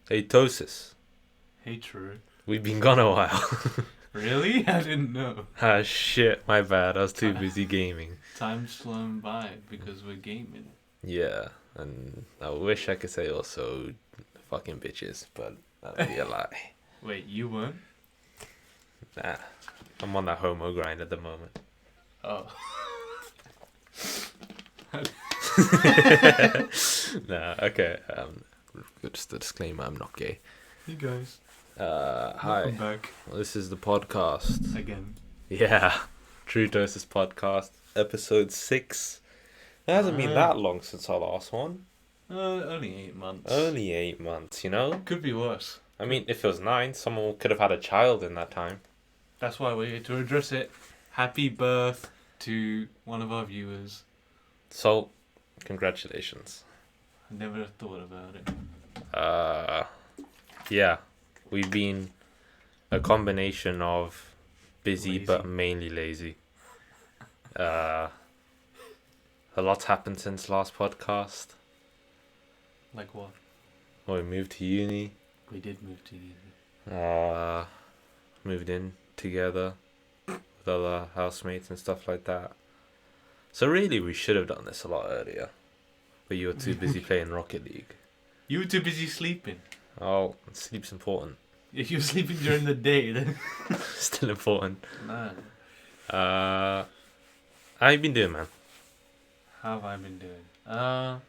Hey, Tosis. Hey, True. We've been gone a while. Really? I didn't know. Ah, shit, my bad. I was too busy gaming. Time's flown by because we're gaming. Yeah, and I wish I could say also fucking bitches, but that would be a lie. Wait, you weren't? Nah, I'm on that homo grind at the moment. Oh. Nah, okay. Just a disclaimer, I'm not gay. Hey guys. Hi. Welcome back. This is the podcast. Again. Yeah, TruuTosis Podcast, episode 6. It hasn't been that long since our last one. Only 8 months. Only 8 months, you know? Could be worse. I mean, if it was 9, someone could have had a child in that time. That's why we're here to address it. Happy birth to one of our viewers. So, congratulations. I never thought about it. Yeah, we've been a combination of busy Lazy. but mainly lazy. A lot's happened since last podcast. Like what? We moved to uni. We did move to uni. Moved in together with other housemates and stuff like that. So really, we should have done this a lot earlier, but you were too busy playing Rocket League. You were too busy sleeping. Oh, sleep's important. If you were sleeping during the day, then... Still important. No. How you been doing, man? How have I been doing? I've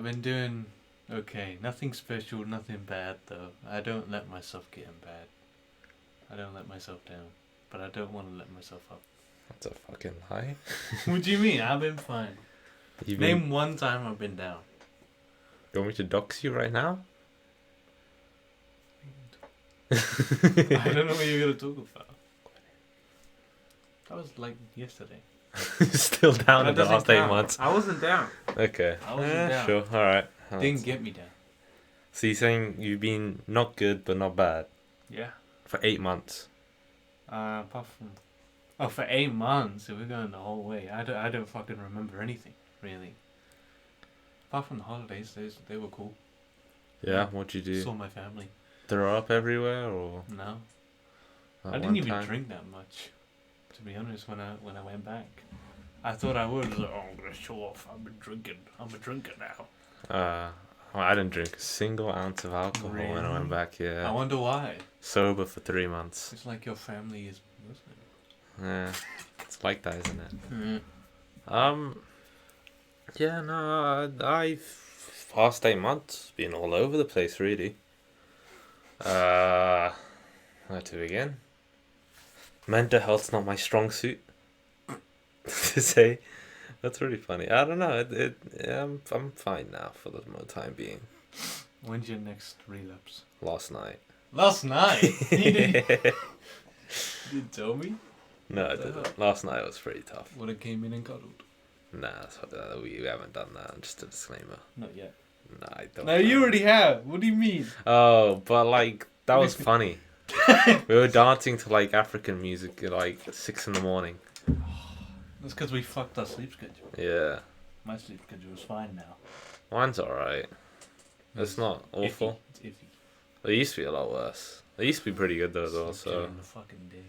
been doing okay. Nothing special, nothing bad though. I don't let myself get in bad. I don't let myself down. But I don't want to let myself up. That's a fucking lie. What do you mean? I've been fine. You've Name one time I've been down. You want me to dox you right now? I don't know what you're going to talk about. That was like yesterday. Still down in the last 8 months. I wasn't down. Okay. I wasn't down. Sure. Alright. Didn't get me down. So you're saying you've been not good but not bad Yeah. for 8 months? Apart from... Oh, for 8 months, if we're going the whole way. I don't fucking remember anything, really. Apart from the holidays, they were cool. Yeah, what'd you do? Saw my family. Throw up everywhere or? No. That I didn't one even time? drink that much, to be honest, when I went back. I thought I would. I was like, oh, I'm going to show off. I've been drinking. I'm a drinker now. Well, I didn't drink a single ounce of alcohol when I Really? went back, yeah. I wonder why. Sober for 3 months. It's like your family is Muslim. Yeah, it's like that, isn't it? Mm. Yeah, no, I've past 8 months been all over the place, really. Where to begin? Mental health's not my strong suit. To say, that's really funny. I don't know. I'm fine now for the time being. When's your next relapse? Last night. Last night? You didn't tell me? No, I What the didn't. hell? Last night was pretty tough. When I came in and cuddled? Nah, we haven't done that. Just a disclaimer. Not yet. Nah, I don't. No, you already have. What do you mean? Oh, but like that was funny. We were dancing to like African music at like 6 in the morning. That's because we fucked our sleep schedule. Yeah, My sleep schedule is fine now. mine's alright. It's not awful. It's iffy. It used to be a lot worse. It used to be pretty good though, though. Slept So during the fucking day.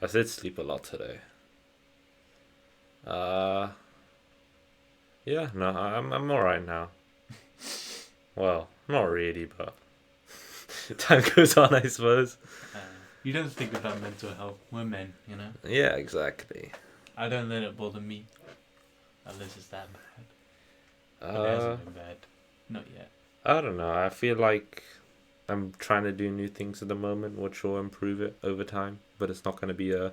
I did sleep a lot today. Yeah, no, I'm alright now. Well, not really, but time goes on, I suppose. You don't think about mental health. We're men, you know? Yeah, exactly. I don't let it bother me. Unless it's that bad. But it hasn't been bad. Not yet. I don't know. I feel like I'm trying to do new things at the moment, which will improve it over time. But it's not going to be a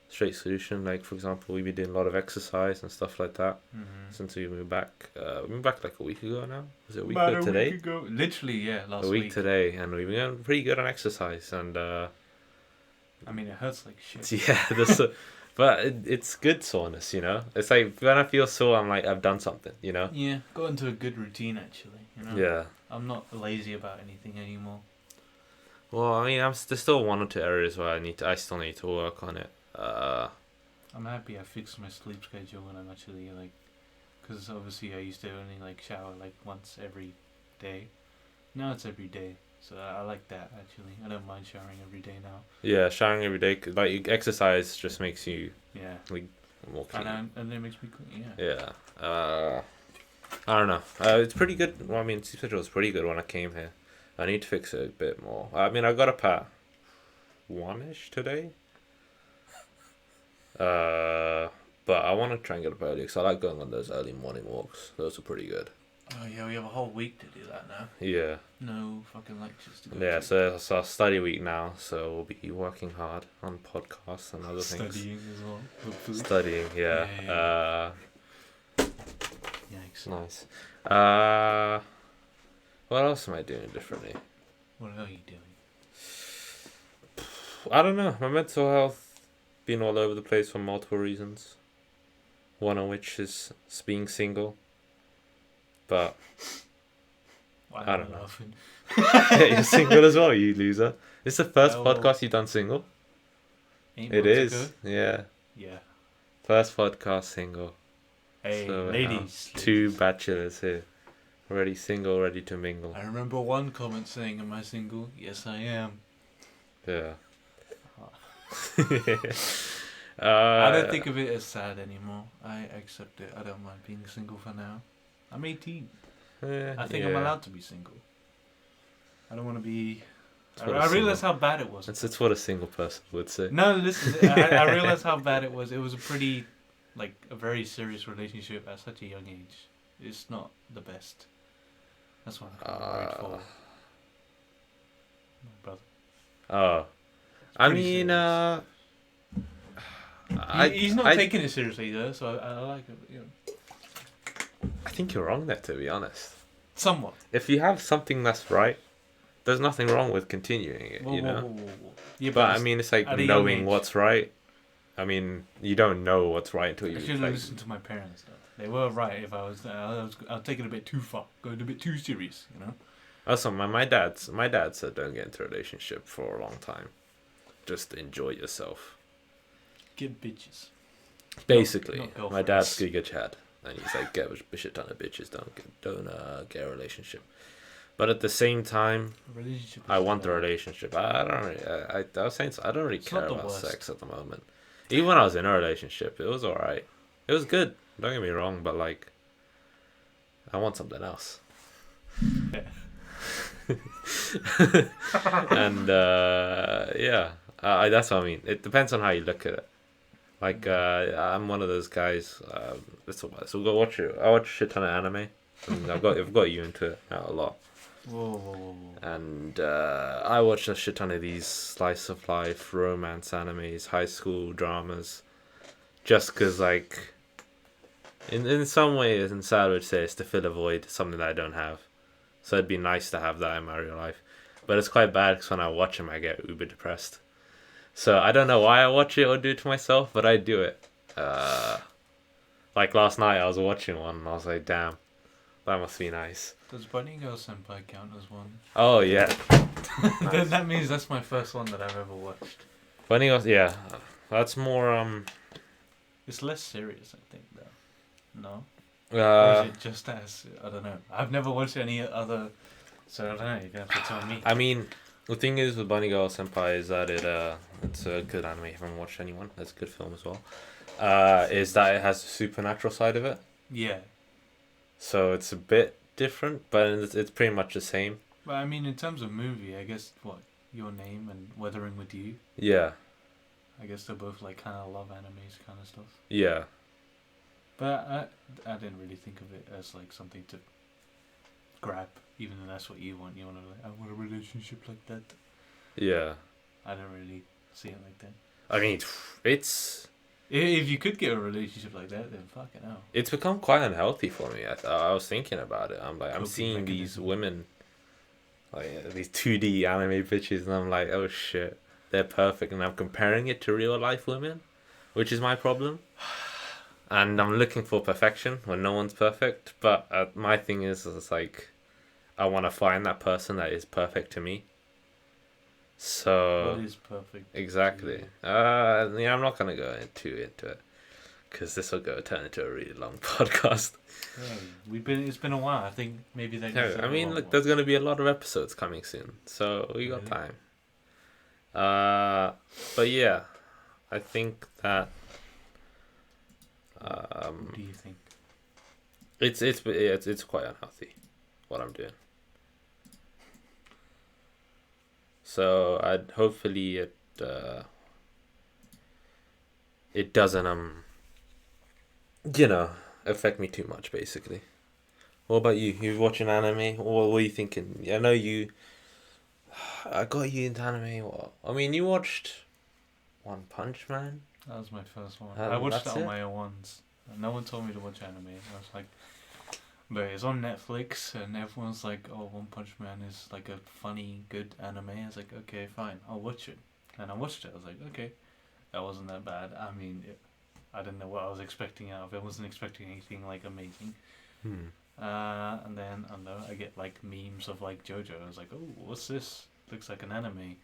straight solution. Like, for example, we've been doing a lot of exercise and stuff like that since we moved back. We moved back like a week ago now. Was it a week ago today? Week ago. Literally, yeah, last A week week. today, and we've been getting pretty good on exercise. And I mean, it hurts like shit. yeah, but it's good soreness, you know. It's like when I feel sore, I'm like I've done something, you know. Yeah, got into a good routine actually, you know? Yeah. I'm not lazy about anything anymore. Well, I mean, there's still 1 or 2 areas where I still need to work on it. I'm happy I fixed my sleep schedule and I'm actually like because obviously I used to only like shower like once every day. Now it's every day, so I like that actually. I don't mind showering every day now. Yeah, showering every day. Like exercise just makes you Yeah. like more clean. And it makes me clean. Yeah. Yeah. I don't know. It's pretty good. Well, I mean, Sleep Schedule was pretty good when I came here. I need to fix it a bit more. I mean, I got up at 1-ish today. But I want to try and get up early because I like going on those early morning walks. Those are pretty good. Oh yeah, we have a whole week to do that now. Yeah. No fucking lectures to go Yeah, to. so it's our study week now, so we'll be working hard on podcasts and other things. Studying as well. Hopefully. Studying, yeah. Yeah. Yikes. Nice. What else am I doing differently? What are you doing? I don't know. My mental health been all over the place for multiple reasons. One of which is being single. But Why I am don't know. laughing? yeah, you're single as well, you loser. This is the first Oh. podcast you've done single. 8 It months is. ago? Yeah. Yeah. First podcast single. Hey, So, ladies. Two bachelors here. Already single, ready to mingle. I remember one comment saying, "Am I single?" Yes, I am. Yeah. I don't think of it as sad anymore. I accept it. I don't mind being single for now. I'm 18. I think I'm allowed to be single. I don't want to be. I realized how bad it was. It's what a single person would say. No, listen. I realized how bad it was. It was a pretty, like, a very serious relationship at such a young age. It's not the best. That's what I'm worried for. My brother. Oh. I Pretty mean, serious. He's not taking it seriously though, so I like it. You know. I think you're wrong there, to be honest. Somewhat. If you have something that's right, there's nothing wrong with continuing it, you know? Whoa. Yeah, But I mean, it's like at a young knowing age. what's right. I mean, you don't know what's right until I you should have like, listened to my parents though. They were right. If I was taking it a bit too far, going a bit too serious, you know. Also, my dad said don't get into a relationship for a long time. Just enjoy yourself. Get bitches. Basically, not my girlfriends. dad's Giga Chad, and he's like, get a shit ton of bitches. Don't get a relationship. But at the same time, A relationship. I want the relationship. I don't really. I was saying I don't really It's care not the about worst. sex at the moment. Even when I was in a relationship, it was alright. It was good. Don't get me wrong, but like, I want something else. And yeah, that's what I mean. It depends on how you look at it. Like, I'm one of those guys. Let's talk about this. We'll go watch it. I watch a shit ton of anime. And I've got you into it now a lot. Whoa. And I watch a shit ton of these slice of life romance animes, high school dramas, just because, like, in some ways, and sad would say, it's to fill a void, something that I don't have. So it'd be nice to have that in my real life. But it's quite bad because when I watch them, I get uber depressed. So I don't know why I watch it or do it to myself, but I do it. Like last night, I was watching one and I was like, damn, that must be nice. Does Bunny Girl Senpai count as one? Oh, yeah. Then that means that's my first one that I've ever watched. Funny, yeah. That's more, It's less serious, I think, though. No? Or is it just as... I don't know. I've never watched any other... So I don't know, you're going to have to tell me. I mean, the thing is with Bunny Girl Senpai is that it's a good anime. If I haven't watched anyone, that's a good film as well. Is that it has a supernatural side of it. Yeah. So it's a bit different, but it's pretty much the same. But I mean, in terms of movie, I guess, what? Your Name and Weathering with You? Yeah. I guess they're both like kind of love animes kind of stuff. Yeah. But I didn't really think of it as like something to grab, even though that's what you want. You want to like, I want a relationship like that. Yeah. I don't really see it like that. I mean, it's If you could get a relationship like that, then fucking hell. it's become quite unhealthy for me. I was thinking about it. I'm Coping seeing these mechanism. women, like these 2D anime bitches, and I'm like, oh shit, they're perfect, and I'm comparing it to real life women, which is my problem. And I'm looking for perfection when no one's perfect. But my thing is, it's like, I want to find that person that is perfect to me. So What is perfect? exactly. to you? Yeah, I'm not gonna go too into it, because this will turn into a really long podcast. Yeah, it's been a while. I think maybe that. Yeah, I mean, look, there's gonna be a lot of episodes coming soon, so we got time. But yeah, I think that. What do you think? It's quite unhealthy, what I'm doing. So I'd hopefully it doesn't affect me too much, basically. What about you? You watching anime? What were you thinking? I know I got you into anime. What? I mean, you watched One Punch Man. That was my first one. I watched it on my own once. No one told me to watch anime. I was like, but it's on Netflix, and everyone's like, "Oh, One Punch Man is like a funny, good anime." I was like, "Okay, fine, I'll watch it." And I watched it. I was like, "Okay, that wasn't that bad." I mean, I didn't know what I was expecting out of it. I wasn't expecting anything like amazing. And then I get like memes of like JoJo. I was like, "Oh, what's this? Looks like an anime."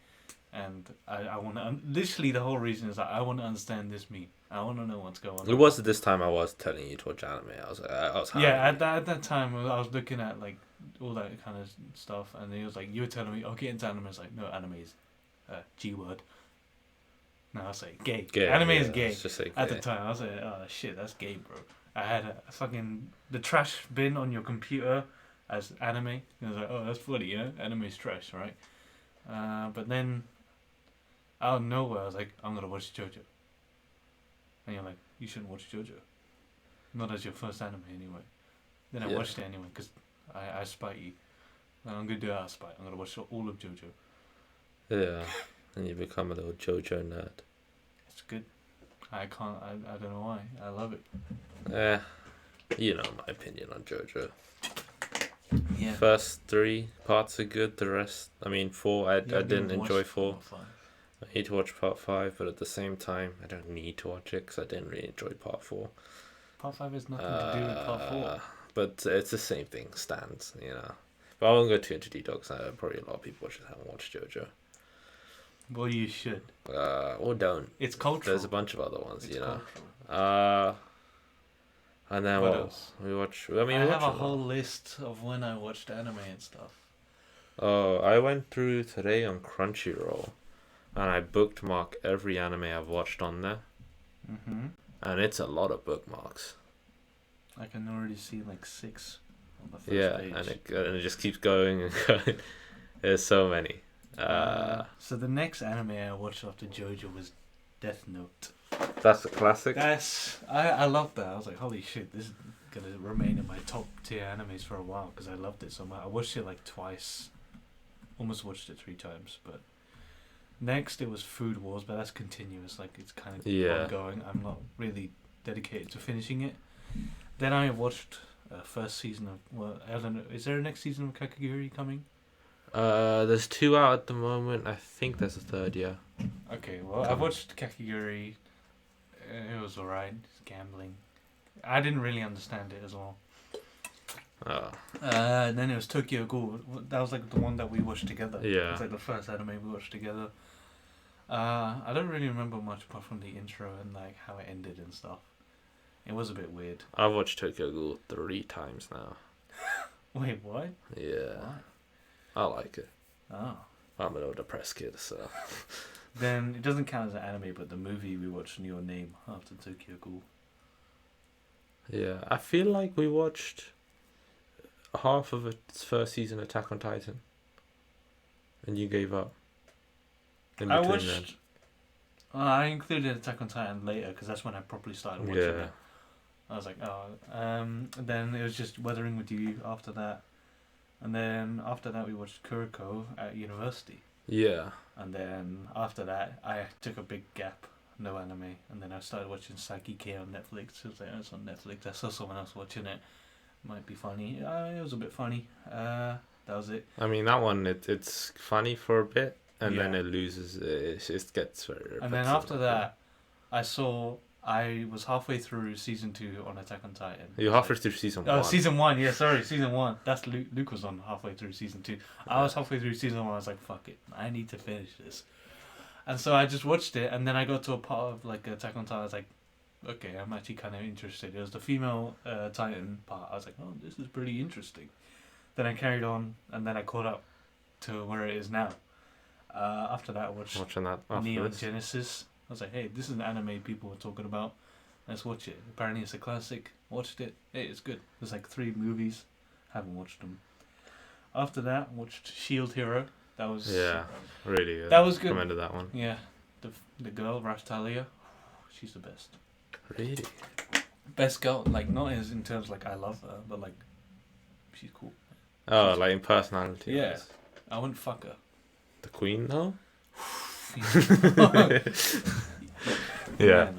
And I want to literally the whole reason is that I want to understand this meme. I want to know what's going on. It was this time I was telling you to watch anime. I was at that time I was looking at like all that kind of stuff, and he was like, you were telling me, get into anime. I was like, no, anime is G word. No, I was like gay. Anime is gay. Just say at the time I was like, oh shit, that's gay, bro. I had a fucking the trash bin on your computer as anime. And I was like, oh, that's funny, you know, anime is trash, right? But then out of nowhere, I was like, I'm gonna watch JoJo. And you're like, you shouldn't watch JoJo. Not as your first anime, anyway. Then I watched it anyway, because I spite you. And I'm gonna do it out of spite. I'm gonna watch all of JoJo. Yeah, and you become a little JoJo nerd. It's good. I don't know why. I love it. Yeah, you know my opinion on JoJo. Yeah. First 3 parts are good. The rest, I mean, 4. I didn't enjoy 4. I need to watch part 5, but at the same time, I don't need to watch it because I didn't really enjoy part 4. Part 5 has nothing to do with part 4. But it's the same thing, stands, you know. But I won't go too into details. Probably a lot of people just haven't watched JoJo. Well, you should. Or don't. It's cultural. There's a bunch of other ones, it's you know. Cultural. And then what else? We watch. I have a whole list of when I watched anime and stuff. Oh, I went through today on Crunchyroll, and I bookmarked every anime I've watched on there. And it's a lot of bookmarks. I can already see like 6 on the first page. and it just keeps going and going. There's so many. So the next anime I watched after JoJo was Death Note. That's a classic. I love that. I was like, holy shit, this is gonna remain in my top tier animes for a while because I loved it so much. I watched it like twice, almost watched it 3 times. But next it was Food Wars, but that's continuous. Like it's kind of ongoing. I'm not really dedicated to finishing it. Then I watched first season of I don't know. Is there a next season of Kakegurui coming? There's 2 out at the moment. I think there's a 3rd. Yeah. Okay, well I watched Kakegurui. It was alright. It's gambling. I didn't really understand it as well. And then it was Tokyo Ghoul. That was like the one that we watched together. Yeah. It's like the first anime we watched together. I don't really remember much apart from the intro and like how it ended and stuff. It was a bit weird. I've watched Tokyo Ghoul 3 times now. Wait, what? Yeah. Why? I like it. Oh. I'm a little depressed kid, so. Then it doesn't count as an anime, but the movie we watched, Your Name, after Tokyo Ghoul. Yeah, I feel like we watched half of its first season, Attack on Titan, and you gave up. I watched. I included Attack on Titan later because that's when I properly started watching it. I was like, then it was just Weathering with You after that, and then after that we watched Kuroko at university. Yeah. And then after that, I took a big gap, no anime, and then I started watching Saiki K on Netflix. It was like, it's on Netflix. I saw someone else watching it. Might be funny. It was a bit funny. That was it. I mean, that one, it's funny for a bit, and then it loses. It just gets very repetitive. And then after that, I was halfway through season 2 on Attack on Titan. You're halfway through season 1. Oh, season 1. Yeah, sorry, season 1. That's Luke. Luke was on halfway through season 2. I was halfway through season 1. I was like, fuck it, I need to finish this. And so I just watched it, and then I got to a part of like Attack on Titan. I was like, okay, I'm actually kind of interested. It was the female Titan part. I was like, oh, this is pretty interesting. Then I carried on, and then I caught up to where it is now. After that, I watched Watching that after Neon this. Genesis. I was like, hey, this is an anime people were talking about. Let's watch it. Apparently it's a classic. Watched it. Hey, it's good. There's like 3 movies. Haven't watched them. After that, watched Shield Hero. That was really good. That was good. Recommended that one. Yeah, the girl Raftalia, she's the best. Really? Best girl, like not as in terms like I love her, but like she's cool. Oh, like in personality. Yeah, I wouldn't fuck her. The Queen, though. Yeah.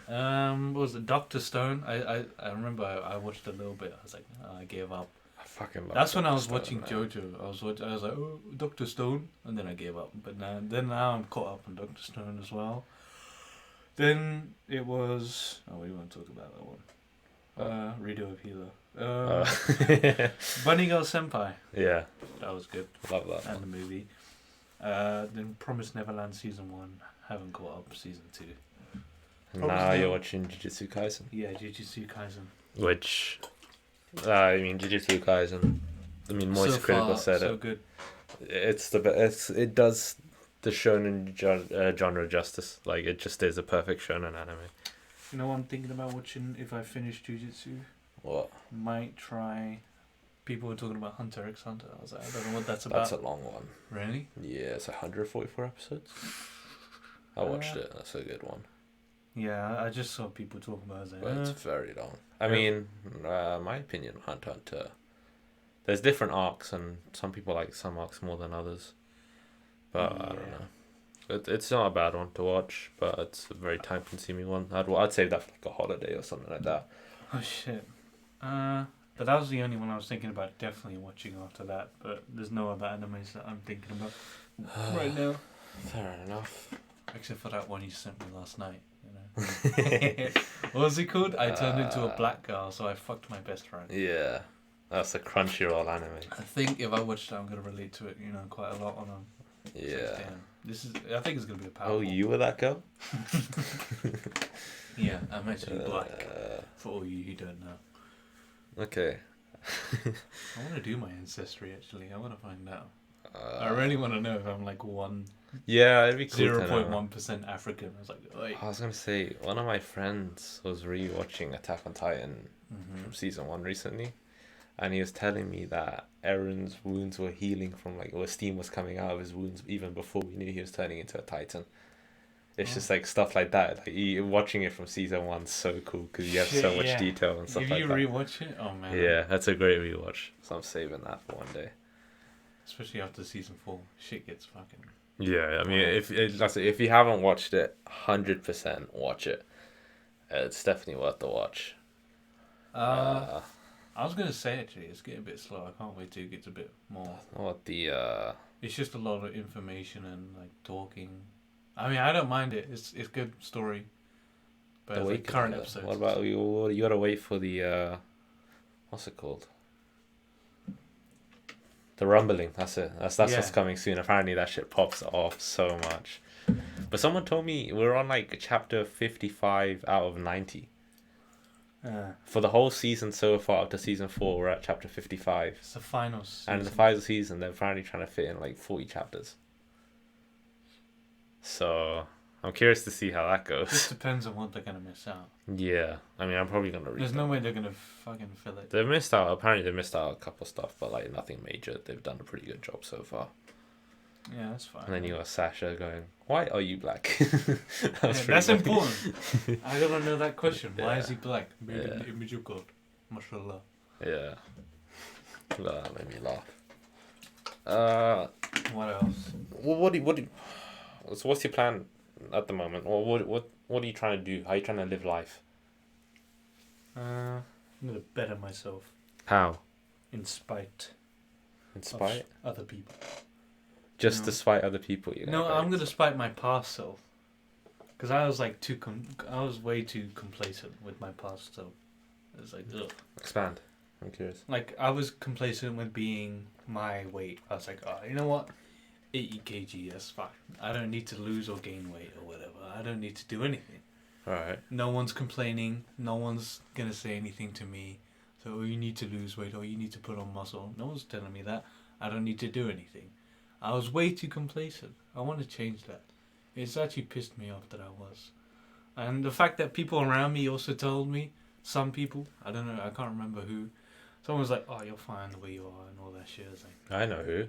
Man. What was it? Dr. Stone. I remember I watched a little bit. I was like, oh, I gave up. I fucking love. That's when I was watching JoJo. I was like, oh, Dr. Stone, and then I gave up. But now I'm caught up on Dr. Stone as well. Then it was. Oh, we won't talk about that one. Radio of Healer. Bunny Girl Senpai. Yeah. That was good. Love that. And the movie. Then Promised Neverland season 1. Haven't caught up season 2. Now you're watching Jujutsu Kaisen. Yeah, Jujutsu Kaisen. Which, I mean, Jujutsu Kaisen. I mean, Moist Critical said so it. Good. It's the best. It does the shonen genre justice. Like, it just is a perfect shonen anime. You know what I'm thinking about watching if I finish Jujutsu? What? Might try. People were talking about Hunter x Hunter. I was like, I don't know what that's about. That's a long one. Really? Yeah, it's 144 episodes. I watched it. That's a good one. Yeah, I just saw people talking about it. I was like, But it's very long. I mean, my opinion, Hunter x Hunter. There's different arcs, and some people like some arcs more than others. But I don't know. It's not a bad one to watch, but it's a very time-consuming one. I'd save that for like a holiday or something like that. Oh shit. But that was the only one I was thinking about definitely watching after that. But there's no other animes that I'm thinking about right now. Fair enough. Except for that one you sent me last night. You know. What was it called? I turned into a black girl, so I fucked my best friend. Yeah, that's a Crunchyroll anime. I think if I watch that, I'm gonna relate to it. You know, quite a lot on them. Yeah. I think it's gonna be a powerful. Oh, you were that girl? Yeah, I'm actually black. For all you who don't know. Okay. I want to do my ancestry. Actually, I want to find out. I really want to know if I'm like 0.1% African. I was like, oi. I was gonna say one of my friends was rewatching Attack on Titan from season 1 recently, and he was telling me that Eren's wounds were healing from or steam was coming out of his wounds even before we knew he was turning into a Titan. It's just like stuff like that. Like watching it from season 1's so cool because you have so much detail and stuff like that. If you rewatch it, oh man. Yeah, that's a great rewatch. So I'm saving that for one day. Especially after season 4, shit gets fucking. Yeah, I mean, if you haven't watched it, 100% watch it. It's definitely worth the watch. I was gonna say actually, it's getting a bit slow. I can't wait till it gets a bit more. What the? It's just a lot of information and like talking. I mean, I don't mind it. It's good story. But it's like current episodes. What about you? You gotta wait for the what's it called? The Rumbling. That's it. That's what's coming soon. Apparently that shit pops off so much. But someone told me we're on like chapter 55 out of 90. For the whole season so far, up to season 4, we're at chapter 55. It's the final season. And in the final season, they're apparently trying to fit in like 40 chapters. So I'm curious to see how that goes. It just depends on what they're gonna miss out. Yeah, I mean, I'm probably gonna read. There's no way they're gonna fucking fill it. They've missed out. Apparently, they missed out a couple stuff, but like nothing major. They've done a pretty good job so far. Yeah, that's fine. And then you got Sasha going, "Why are you black?" That's important. I gotta know that question. Why is he black? Made in the image of God. Mashallah. Yeah. That made me laugh. What else? Well, so what's your plan at the moment? Or what are you trying to do? How are you trying to live life? I'm gonna better myself. How? In spite. In spite? Of other people. Just to spite other people, you know? No, I'm gonna spite my past self. Because I was like I was way too complacent with my past self. It was like, ugh. Expand. I'm curious. Like, I was complacent with being my weight. I was like, oh, you know what? 80 kg, that's fine. I don't need to lose or gain weight or whatever. I don't need to do anything. Right. No one's complaining. No one's going to say anything to me. So, you need to lose weight or you need to put on muscle. No one's telling me that. I don't need to do anything. I was way too complacent. I want to change that. It's actually pissed me off that I was. And the fact that people around me also told me, some people, I don't know, I can't remember who, someone was like, oh, you're fine the way you are and all that shit. I was like, I know who.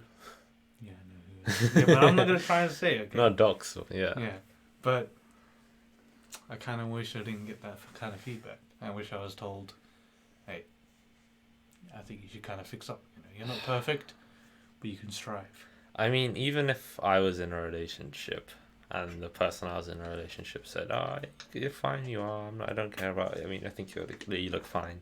yeah, I know who. Yeah, but I'm not going to try and say it, okay? No, docs, yeah. Yeah, but I kind of wish I didn't get that kind of feedback. I wish I was told, hey, I think you should kind of fix up. You know, you're not perfect, but you can strive. I mean, even if I was in a relationship and the person I was in a relationship said, "Oh, you're fine, you are. I don't care about it. I mean, I think you look fine."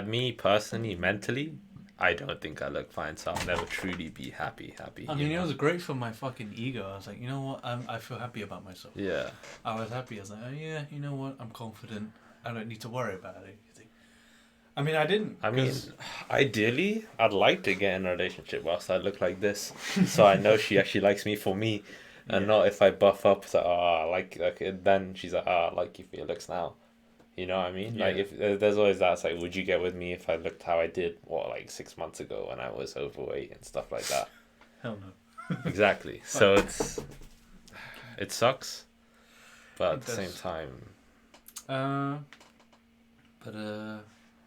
Me personally, mentally, I don't think I look fine, so I'll never truly be happy. I mean, it was great for my fucking ego. I was like, you know what? I feel happy about myself. Yeah. I was happy. I was like, oh yeah, you know what? I'm confident. I don't need to worry about it. I mean, I didn't. I mean, ideally, I'd like to get in a relationship whilst I look like this, so I know she actually likes me for me, and not if I buff up. So, I like then she's like, I like you for your looks now. You know what I mean? Yeah. Like, if there's always that, it's like, would you get with me if I looked how I did, like 6 months ago when I was overweight and stuff like that? Hell no. Exactly. So it sucks, but at the same time.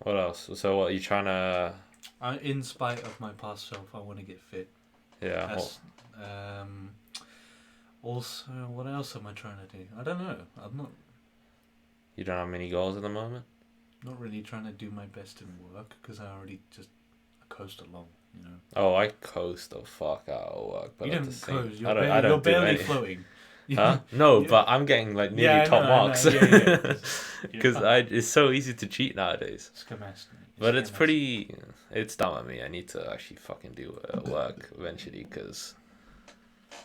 What else? So what are you trying to? In spite of my past self, I want to get fit. Yeah. Also, what else am I trying to do? I don't know. I'm not. You don't have many goals at the moment? Not really trying to do my best in work because I already just coast along, you know. Oh, I coast the fuck out of work, but you at don't the same, coast. You're barely floating. Huh? No, but I'm getting like nearly top marks. Because it's so easy to cheat nowadays. But it's pretty. It's dumb at me. I need to actually fucking do work eventually because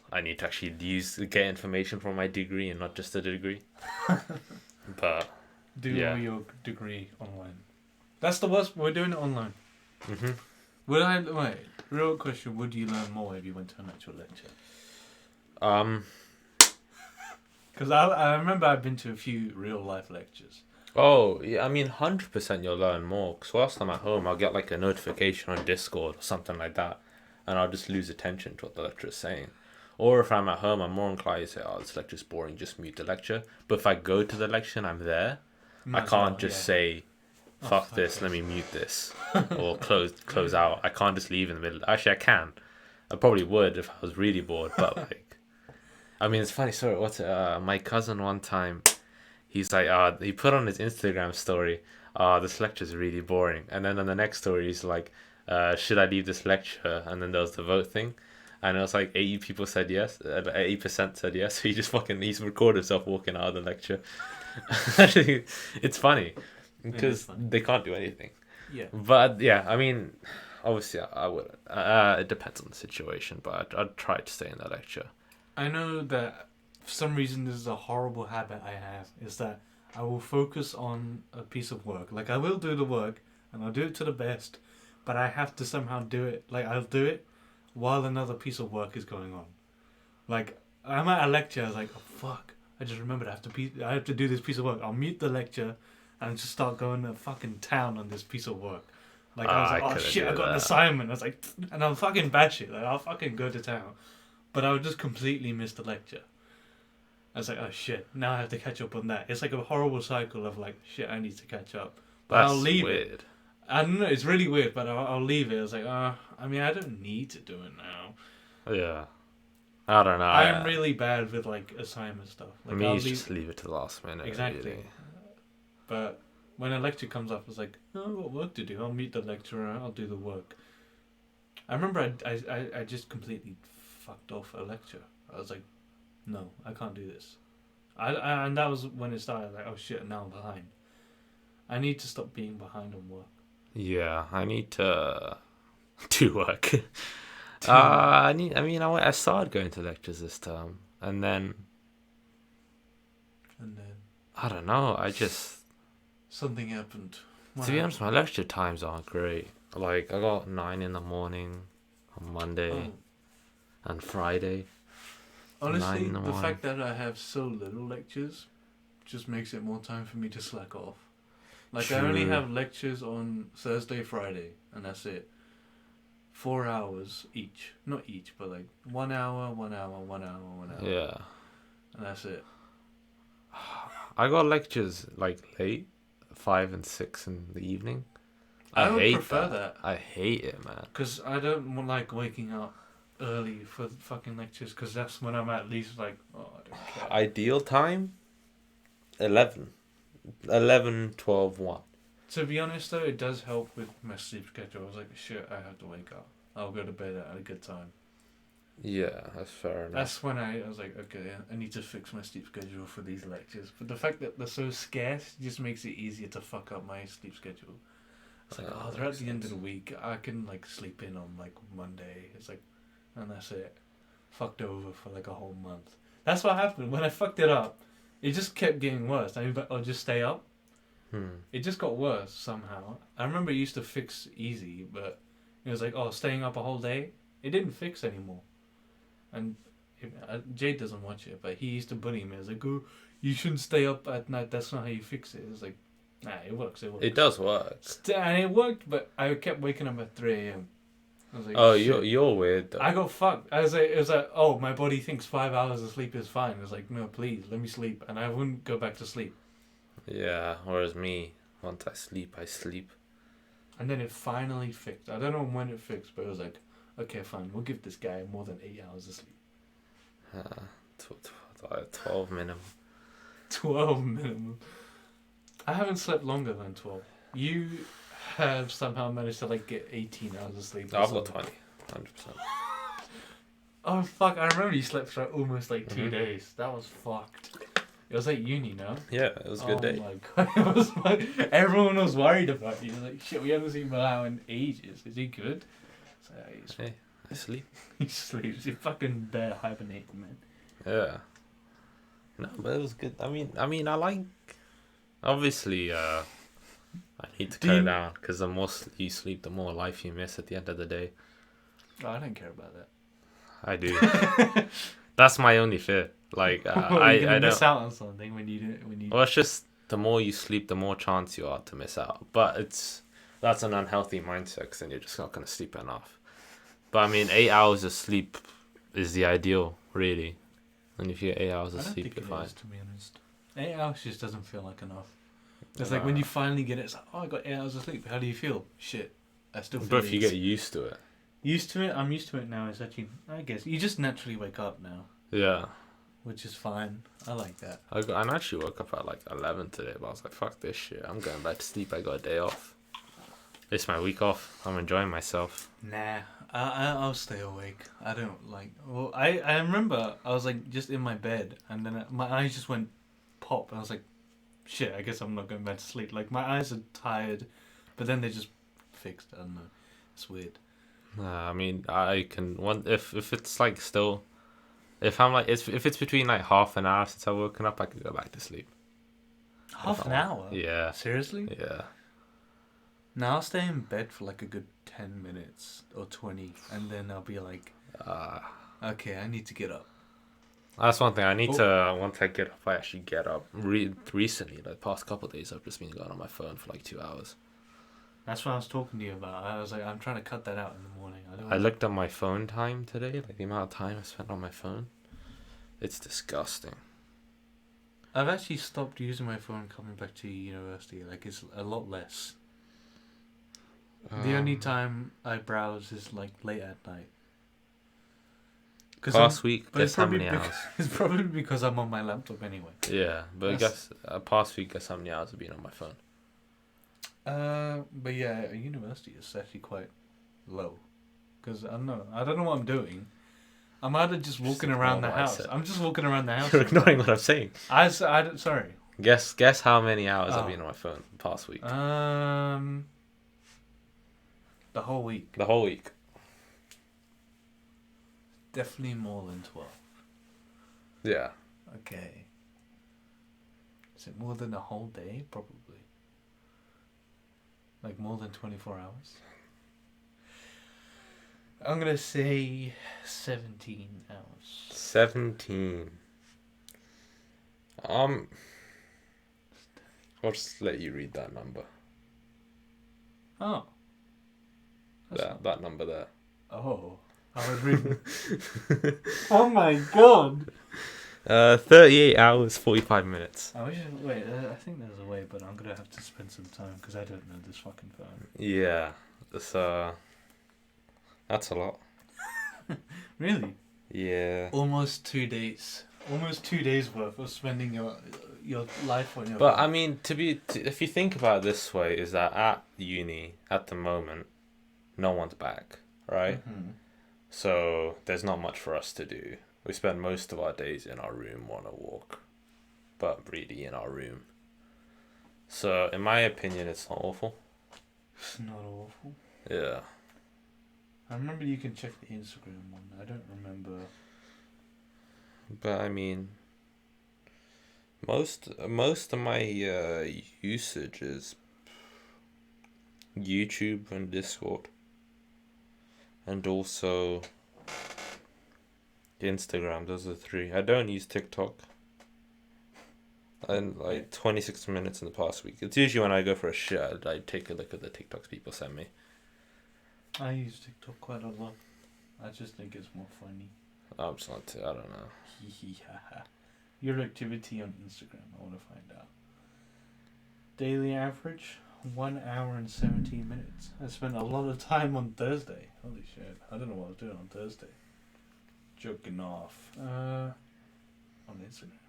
I need to actually get information from my degree and not just a degree. But do your degree online. That's the worst. We're doing it online. Mhm. Wait? Real question: would you learn more if you went to an actual lecture? Because I remember I've been to a few real life lectures. Oh, yeah, I mean, 100% you'll learn more. Because whilst I'm at home, I'll get like a notification on Discord or something like that. And I'll just lose attention to what the lecturer is saying. Or if I'm at home, I'm more inclined to say, oh, this lecture's boring, just mute the lecture. But if I go to the lecture and I'm there, I can't just say, fuck this, let me mute this. Or close out. I can't just leave in the middle. Actually, I can. I probably would if I was really bored, but like... I mean, it's funny. Sorry, my cousin one time, he's like, he put on his Instagram story, this lecture's really boring. And then on the next story, he's like, should I leave this lecture? And then there was the vote thing. And it was like 80 people said yes, 80% said yes. So he's recorded himself walking out of the lecture. Actually, it's funny because they can't do anything. Yeah. But yeah, I mean, obviously I would. It depends on the situation, but I'd try to stay in that lecture. I know that for some reason this is a horrible habit I have, is that I will focus on a piece of work. Like, I will do the work, and I'll do it to the best, but I have to somehow do it. Like, I'll do it while another piece of work is going on. Like, I'm at a lecture, I was like, oh, fuck, I just remembered I have to do this piece of work. I'll mute the lecture, and just start going to fucking town on this piece of work. Like, I was like, oh shit, I got an assignment. I was like, and I'll fucking bash it. Like, I'll fucking go to town. But I would just completely miss the lecture. I was like, oh shit, now I have to catch up on that. It's like a horrible cycle of like, shit, I need to catch up. But That's I'll leave weird. it. I don't know, it's really weird, but I'll leave it. I was like, I mean, I don't need to do it now. Yeah. I don't know. I'm really bad with like assignment stuff. Like, I'll just leave it to the last minute. Exactly. Really. But when a lecture comes up, it's like, oh, I've got work to do. I'll meet the lecturer, I'll do the work. I remember I just completely fucked off a lecture. I was like, no, I can't do this. And that was when it started. Like, oh shit, now I'm behind. I need to stop being behind on work. Yeah, I need to do work. I started going to lectures this term, and then I don't know. Something happened. To be honest, my lecture times aren't great. Like, I got 9 a.m. on Monday and Friday. Honestly, the fact that I have so little lectures just makes it more time for me to slack off. Like, I only have lectures on Thursday, Friday, and that's it. 4 hours each. Not each, but like 1 hour, 1 hour, 1 hour, 1 hour. Yeah. And that's it. I got lectures like late, 5 and 6 in the evening. I would prefer that. I hate it, man. Because I don't like waking up early for fucking lectures, because that's when I'm at least like, oh, I don't care. Ideal time? 11, 12, 1. To be honest though, it does help with my sleep schedule. I was like, shit, I have to wake up. I'll go to bed at a good time. Yeah, that's fair enough. That's when I was like, okay, I need to fix my sleep schedule for these lectures. But the fact that they're so scarce just makes it easier to fuck up my sleep schedule. It's like, they're at the end of the week. I can like sleep in on like Monday. It's like, and that's it. Fucked over for like a whole month. That's what happened. When I fucked it up, it just kept getting worse. I was like, I'll just stay up. It just got worse somehow. I remember it used to fix easy, but it was like, oh, staying up a whole day? It didn't fix anymore. And Jade doesn't watch it, but he used to bully me. I was like, oh, you shouldn't stay up at night. That's not how you fix it. It's like, nah, it works. It does work. And it worked, but I kept waking up at 3 a.m. I was like, oh, shit. you're weird though. I got fucked. It was like, oh, my body thinks 5 hours of sleep is fine. I was like, no, please, let me sleep. And I wouldn't go back to sleep. Yeah, whereas me, once I sleep, I sleep. And then it finally fixed. I don't know when it fixed, but it was like, okay, fine, we'll give this guy more than 8 hours of sleep. 12 minimum. 12 minimum. I haven't slept longer than 12. You have somehow managed to like get 18 hours of sleep. I've got 20, 100%. Oh fuck! I remember you slept for almost like 2 days. That was fucked. It was like uni, no? Yeah, it was a good day. Oh my god! It was like, everyone was worried about you. Like, shit, we haven't seen Bilal in ages. Is he good? So, hey, I sleep. He sleeps. He fucking bear hibernating, man. Yeah. No, but it was good. I mean, I like. Obviously, I need to cut it down because the more you sleep, the more life you miss at the end of the day. Oh, I don't care about that. I do. That's my only fear. Like, I don't miss out on something when you. Well, it's just the more you sleep, the more chance you are to miss out. But that's an unhealthy mindset because then you're just not gonna sleep enough. But I mean, 8 hours of sleep is the ideal, really. And if you get 8 hours of sleep, you're fine. To be honest, 8 hours just doesn't feel like enough. It's like when you finally get it, it's like, oh, I got 8 hours of sleep. How do you feel? Shit, I still feel. But if you get used to it. Used to it? I'm used to it now. It's actually, I guess, you just naturally wake up now. Yeah. Which is fine. I like that. I actually woke up at like 11 today, but I was like, fuck this shit. I'm going back to sleep. I got a day off. It's my week off. I'm enjoying myself. Nah, I'll stay awake. I don't like... Well, I remember I was like just in my bed and then my eyes just went pop. And I was like, shit, I guess I'm not going back to sleep. Like, my eyes are tired, but then they just fixed. I don't know. It's weird. I mean, I can... If it's like still... If I'm like... If it's between like half an hour since I've woken up, I can go back to sleep. Half an hour? Yeah. Seriously? Yeah. Now I'll stay in bed for like a good 10 minutes or 20 and then I'll be like, okay, I need to get up. That's one thing. I need to, once I get up, I actually get up. Recently, like the past couple of days, I've just been going on my phone for like 2 hours. That's what I was talking to you about. I was like, I'm trying to cut that out in the morning. I looked at my phone time today, like the amount of time I spent on my phone. It's disgusting. I've actually stopped using my phone coming back to university. Like, it's a lot less. The only time I browse is like late at night. Past week, guess how many hours? It's probably because I'm on my laptop anyway. Yeah, but I guess past week, guess how many hours I've been on my phone? But yeah, university is actually quite low. Because I don't know what I'm doing. I'm either just walking around the house. I'm just walking around the house. You're ignoring what I'm saying. Sorry. Guess how many hours I've been on my phone the past week? The whole week. The whole week. Definitely more than 12. Yeah. Okay. Is it more than a whole day? Probably. Like more than 24 hours? I'm going to say 17 hours. 17. I'll just let you read that number. Oh. That number there. Oh. I was reading. Oh my god. 38 hours, 45 minutes. I think there's a way, but I'm gonna have to spend some time because I don't know this fucking phone. Yeah. That's a lot. Really? Yeah. Almost 2 days. Almost 2 days worth of spending your life on your But phone. I mean, if you think about it this way, is that at uni at the moment, no one's back, right? Mm-hmm. So there's not much for us to do. We spend most of our days in our room on a walk, but really in our room. So in my opinion, it's not awful. It's not awful. Yeah. I remember you can check the Instagram one. I don't remember. But I mean, most of my usage is YouTube and Discord, and also Instagram. Those are the three. I don't use TikTok. And like 26 minutes in the past week. It's usually when I go for a shit, I take a look at the TikToks people send me. I use TikTok quite a lot. I just think it's more funny. I'm just not. I don't know. Your activity on Instagram, I want to find out. Daily average, 1 hour and 17 minutes. I spent a lot of time on Thursday. Holy shit. I don't know what I was doing on Thursday. Joking off. On Instagram?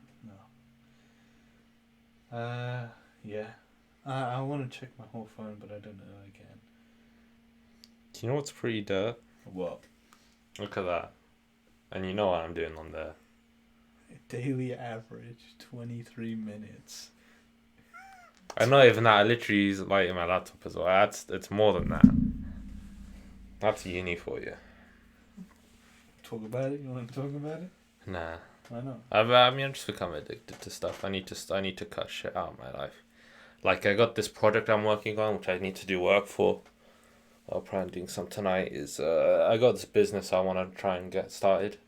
No. Yeah. I want to check my whole phone, but I don't know I can. Do you know what's pretty dirt? What? Look at that. And you know what I'm doing on there. Daily average, 23 minutes. I'm not even that. I literally use like my laptop as well. It's more than that. That's uni for you. Talk about it? You want to talk about it? Nah. Why not? I mean, I'm just becoming addicted to stuff. I need to cut shit out of my life. Like I got this project I'm working on, which I need to do work for. I'll plan doing some tonight. I got this business I want to try and get started,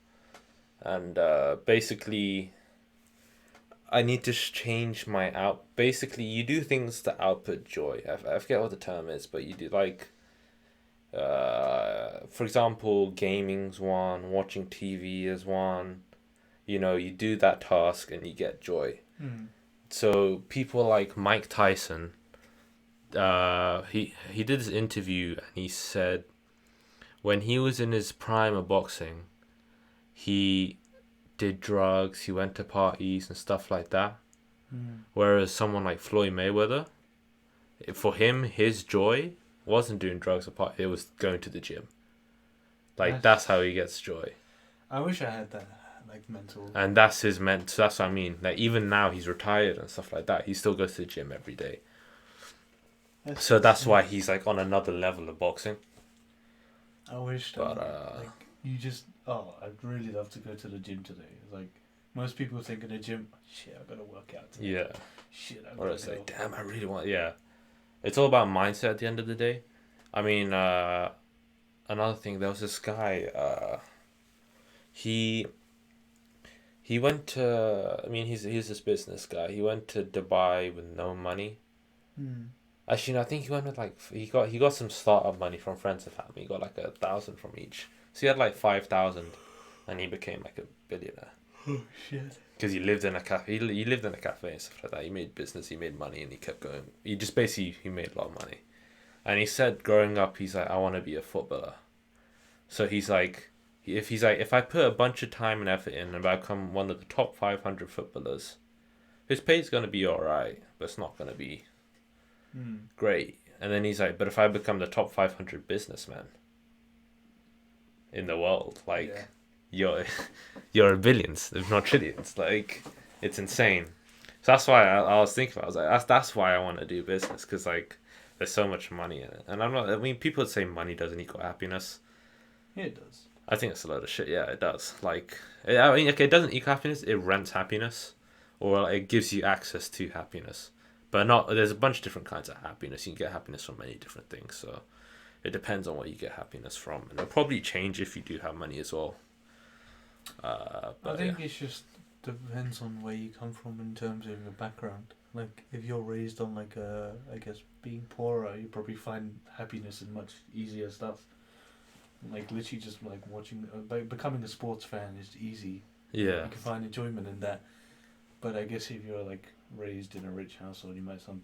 and basically, I need to change my out. Basically, you do things to output joy. I forget what the term is, but you do like. For example, gaming's one. Watching TV is one. You know, you do that task and you get joy. So people like Mike Tyson, he did this interview and he said when he was in his prime of boxing, he did drugs, he went to parties and stuff like that. Whereas someone like Floyd Mayweather, for him, his joy wasn't doing drugs or party, it was going to the gym. Like that's how he gets joy. I wish I had that. Like mental. And that's his so that's what I mean. Like even now he's retired and stuff like that. He still goes to the gym every day. So that's why he's like on another level of boxing. I wish that like you just I'd really love to go to the gym today. Like most people think in the gym, shit, I gotta work out today. Yeah. Shit, I gotta or it's like, damn, I really want It's all about mindset at the end of the day. I mean, another thing, there was this guy, he went to, I mean, he's this business guy. He went to Dubai with no money. Actually, no, I think he went with like, he got some startup money from friends and family. He got like 1,000 from each. So he had like 5,000 and he became like a billionaire. Oh, shit. Because he lived in a cafe. He lived in a cafe and stuff like that. He made business, he made money, and he kept going. He just basically, he made a lot of money. And he said growing up, he's like, I want to be a footballer. So he's like, if I put a bunch of time and effort in and I become one of the top 500 footballers, his pay's going to be alright, but it's not going to be great. And then he's like, but if I become the top 500 businessman in the world, like, you're billions, if not trillions. Like, it's insane. So that's why I was thinking about it. I was like, that's why I want to do business, because like there's so much money in it. And I mean, people say money doesn't equal happiness. Yeah, it does. I think it's a load of shit. Yeah, it does. Like, I mean, okay, it doesn't equal happiness. It rents happiness, or like, it gives you access to happiness. But not. There's a bunch of different kinds of happiness. You can get happiness from many different things. So it depends on what you get happiness from, and it'll probably change if you do have money as well. But I think it just depends on where you come from in terms of your background. Like, if you're raised on, like, I guess, being poorer, you probably find happiness in much easier stuff. Like, literally just, like, watching... becoming a sports fan is easy. Yeah. You can find enjoyment in that. But I guess if you're, like, raised in a rich household, you might find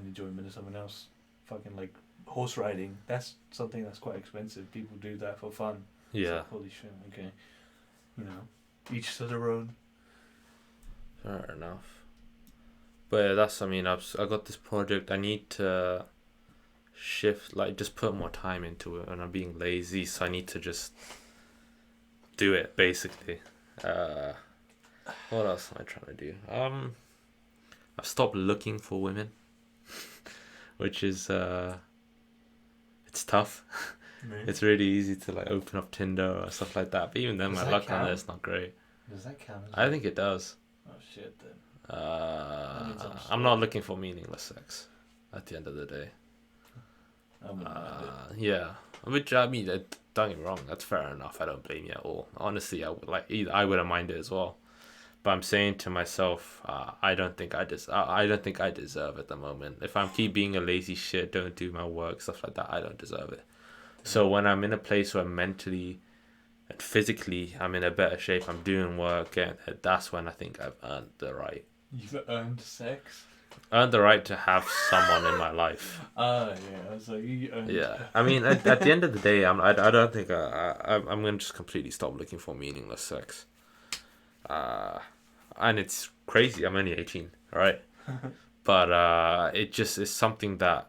enjoyment in something else. Fucking, like, horse riding. That's something that's quite expensive. People do that for fun. Yeah. Like, holy shit, okay. You know, each to their own. Fair enough. But yeah, that's, I mean, I got this project. I need to shift, like, just put more time into it, and I'm being lazy, so I need to just do it, basically. What else am I trying to do? I've stopped looking for women, which is, it's tough. Really? It's really easy to, like, open up Tinder or stuff like that, but even then, my luck on it's not great. Does that count? I think it does. Oh, shit, then. I'm not looking for meaningless sex at the end of the day. I Yeah, which, I mean, don't get me wrong, that's fair enough. I don't blame you at all. Honestly, I would I wouldn't mind it as well. But I'm saying to myself, I don't think I deserve it at the moment. If I keep being a lazy shit, don't do my work, stuff like that, I don't deserve it. So when I'm in a place where mentally and physically I'm in a better shape, I'm doing work, and that's when I think I've earned the right. You've earned sex? Earned the right to have someone in my life. Yeah. I was like, you earned... Yeah. I mean, at the end of the day, I don't think I'm going to just completely stop looking for meaningless sex. And it's crazy. I'm only 18, right? But it just is something that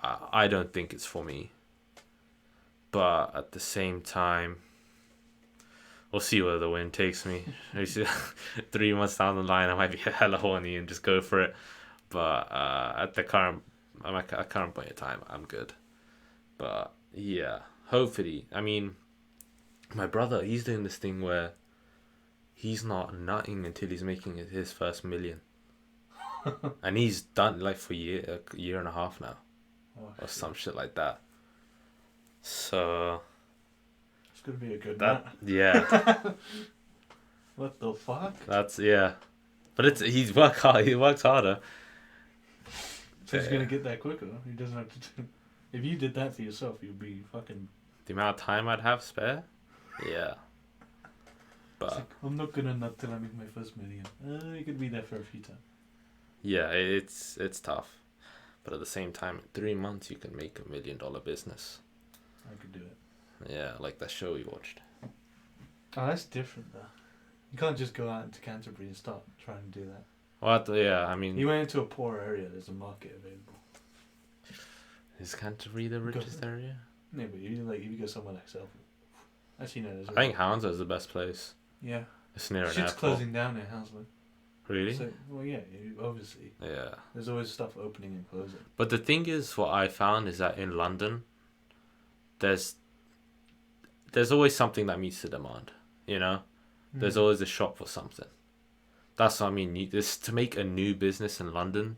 I don't think it's for me. But at the same time, we'll see where the wind takes me. 3 months down the line, I might be hella horny and just go for it. But at the current point in time, I'm good. But yeah, hopefully. I mean, my brother, he's doing this thing where he's not nutting until he's making his first million. And he's done like for a year and a half now. Or some shit like that. So it's gonna be a good that nut. Yeah. What the fuck? That's but he's worked hard. He works harder. So he's gonna get that quicker. He doesn't have to do... If you did that for yourself, you'd be fucking... The amount of time I'd have spare? Yeah. But like, I'm not gonna nut till I make my first million. You could be there for a few times. Yeah, it's tough. But at the same time, in 3 months you can make $1 million business. I could do it. Yeah, like that show we watched. Oh, that's different though. You can't just go out into Canterbury and start trying to do that. Well, yeah, I mean... You went into a poor area, there's a market available. Is Canterbury the richest area? No, but if you go somewhere like Selfridge. Actually, no. I think Hounslow is the best place. Yeah. It's near an Shit's airport. closing down in Hounslow. Really? So, well, yeah, obviously. Yeah. There's always stuff opening and closing. But the thing is, what I found is that in London, there's always something that meets the demand, you know? There's always a shop for something. That's what I mean. To make a new business in London,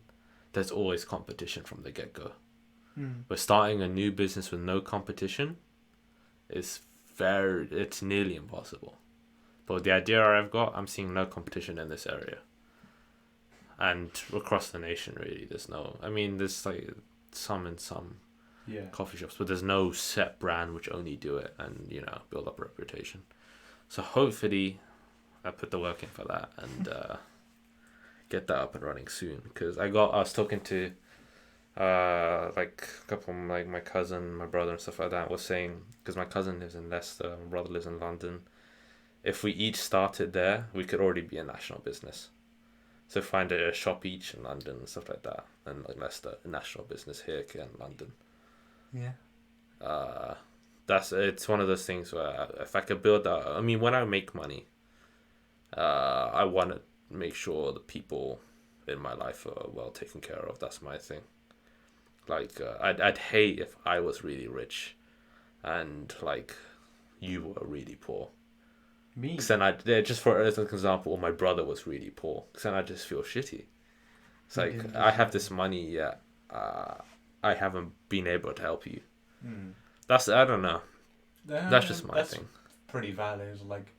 there's always competition from the get-go. But starting a new business with no competition it's nearly impossible. But the idea I've got, I'm seeing no competition in this area. And across the nation, really, there's like some in some coffee shops, but there's no set brand which only do it and, build up a reputation. So hopefully I put the work in for that and get that up and running soon. Because I was talking to like a couple of my cousin, my brother and stuff like that was saying, because my cousin lives in Leicester, my brother lives in London, if we each started there, we could already be a national business. So find a shop each in London and stuff like that, and like Leicester, a national business here in London. Yeah. It's one of those things where if I could build that, I mean, when I make money, I want to make sure the people in my life are well taken care of. That's my thing. Like, I'd hate if I was really rich and, like, you were really poor. Me? Because then just for as an example, or my brother was really poor. Because then I just feel shitty. It's like, I have this money, yet I haven't been able to help you. I don't know. That's just my thing. Pretty valid. It's like,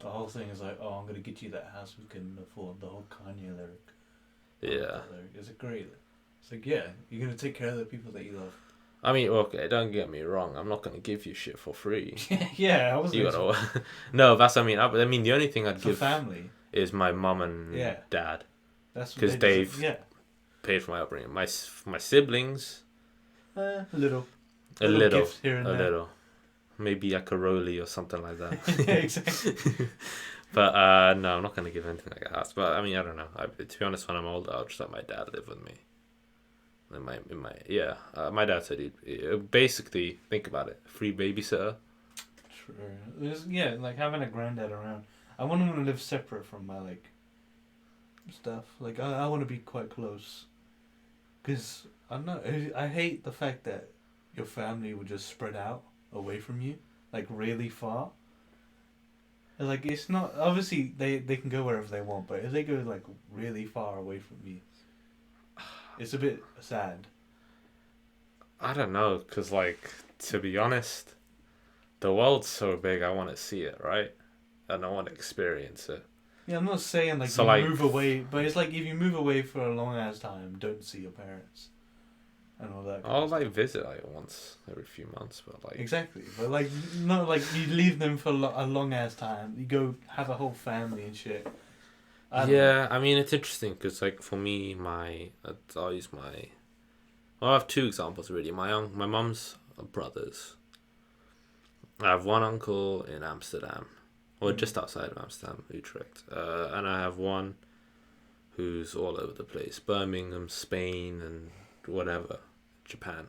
the whole thing is like, I'm going to get you that house we can afford. The whole Kanye lyric. Yeah. It's a great. It's like, yeah, you're gonna take care of the people that you love. I mean, okay, don't get me wrong. I'm not gonna give you shit for free. Yeah, I was. You gotta. No, that's what I mean. I mean, the only thing I'd give family is my mum and dad. That's because they've paid for my upbringing. My siblings. A little. A little. Gift here and a there. little. Maybe like a rollie or something like that. Yeah, exactly. But no, I'm not gonna give anything like a house. But I mean, I don't know. To be honest, when I'm older, I'll just let my dad live with me. My dad said he'd basically, think about it, free babysitter. True. Yeah, like having a granddad around. I want him to live separate from my stuff. Like I want to be quite close. Cause I hate the fact that your family would just spread out away from you, like really far. Like it's not obviously they can go wherever they want, but if they go like really far away from you, it's a bit sad. I don't know, cause like to be honest, the world's so big. I want to see it, right? And I want to experience it. Yeah, I'm not saying move away, but it's like if you move away for a long ass time, don't see your parents, and all that. I'll visit once every few months, but like exactly, but not like you leave them for a long ass time. You go have a whole family and shit. I mean it's interesting because like for me, I'll use my. Well, I have two examples really. My mum's brothers. I have one uncle in Amsterdam. Or just outside of Amsterdam, Utrecht. And I have one who's all over the place. Birmingham, Spain, and whatever. Japan.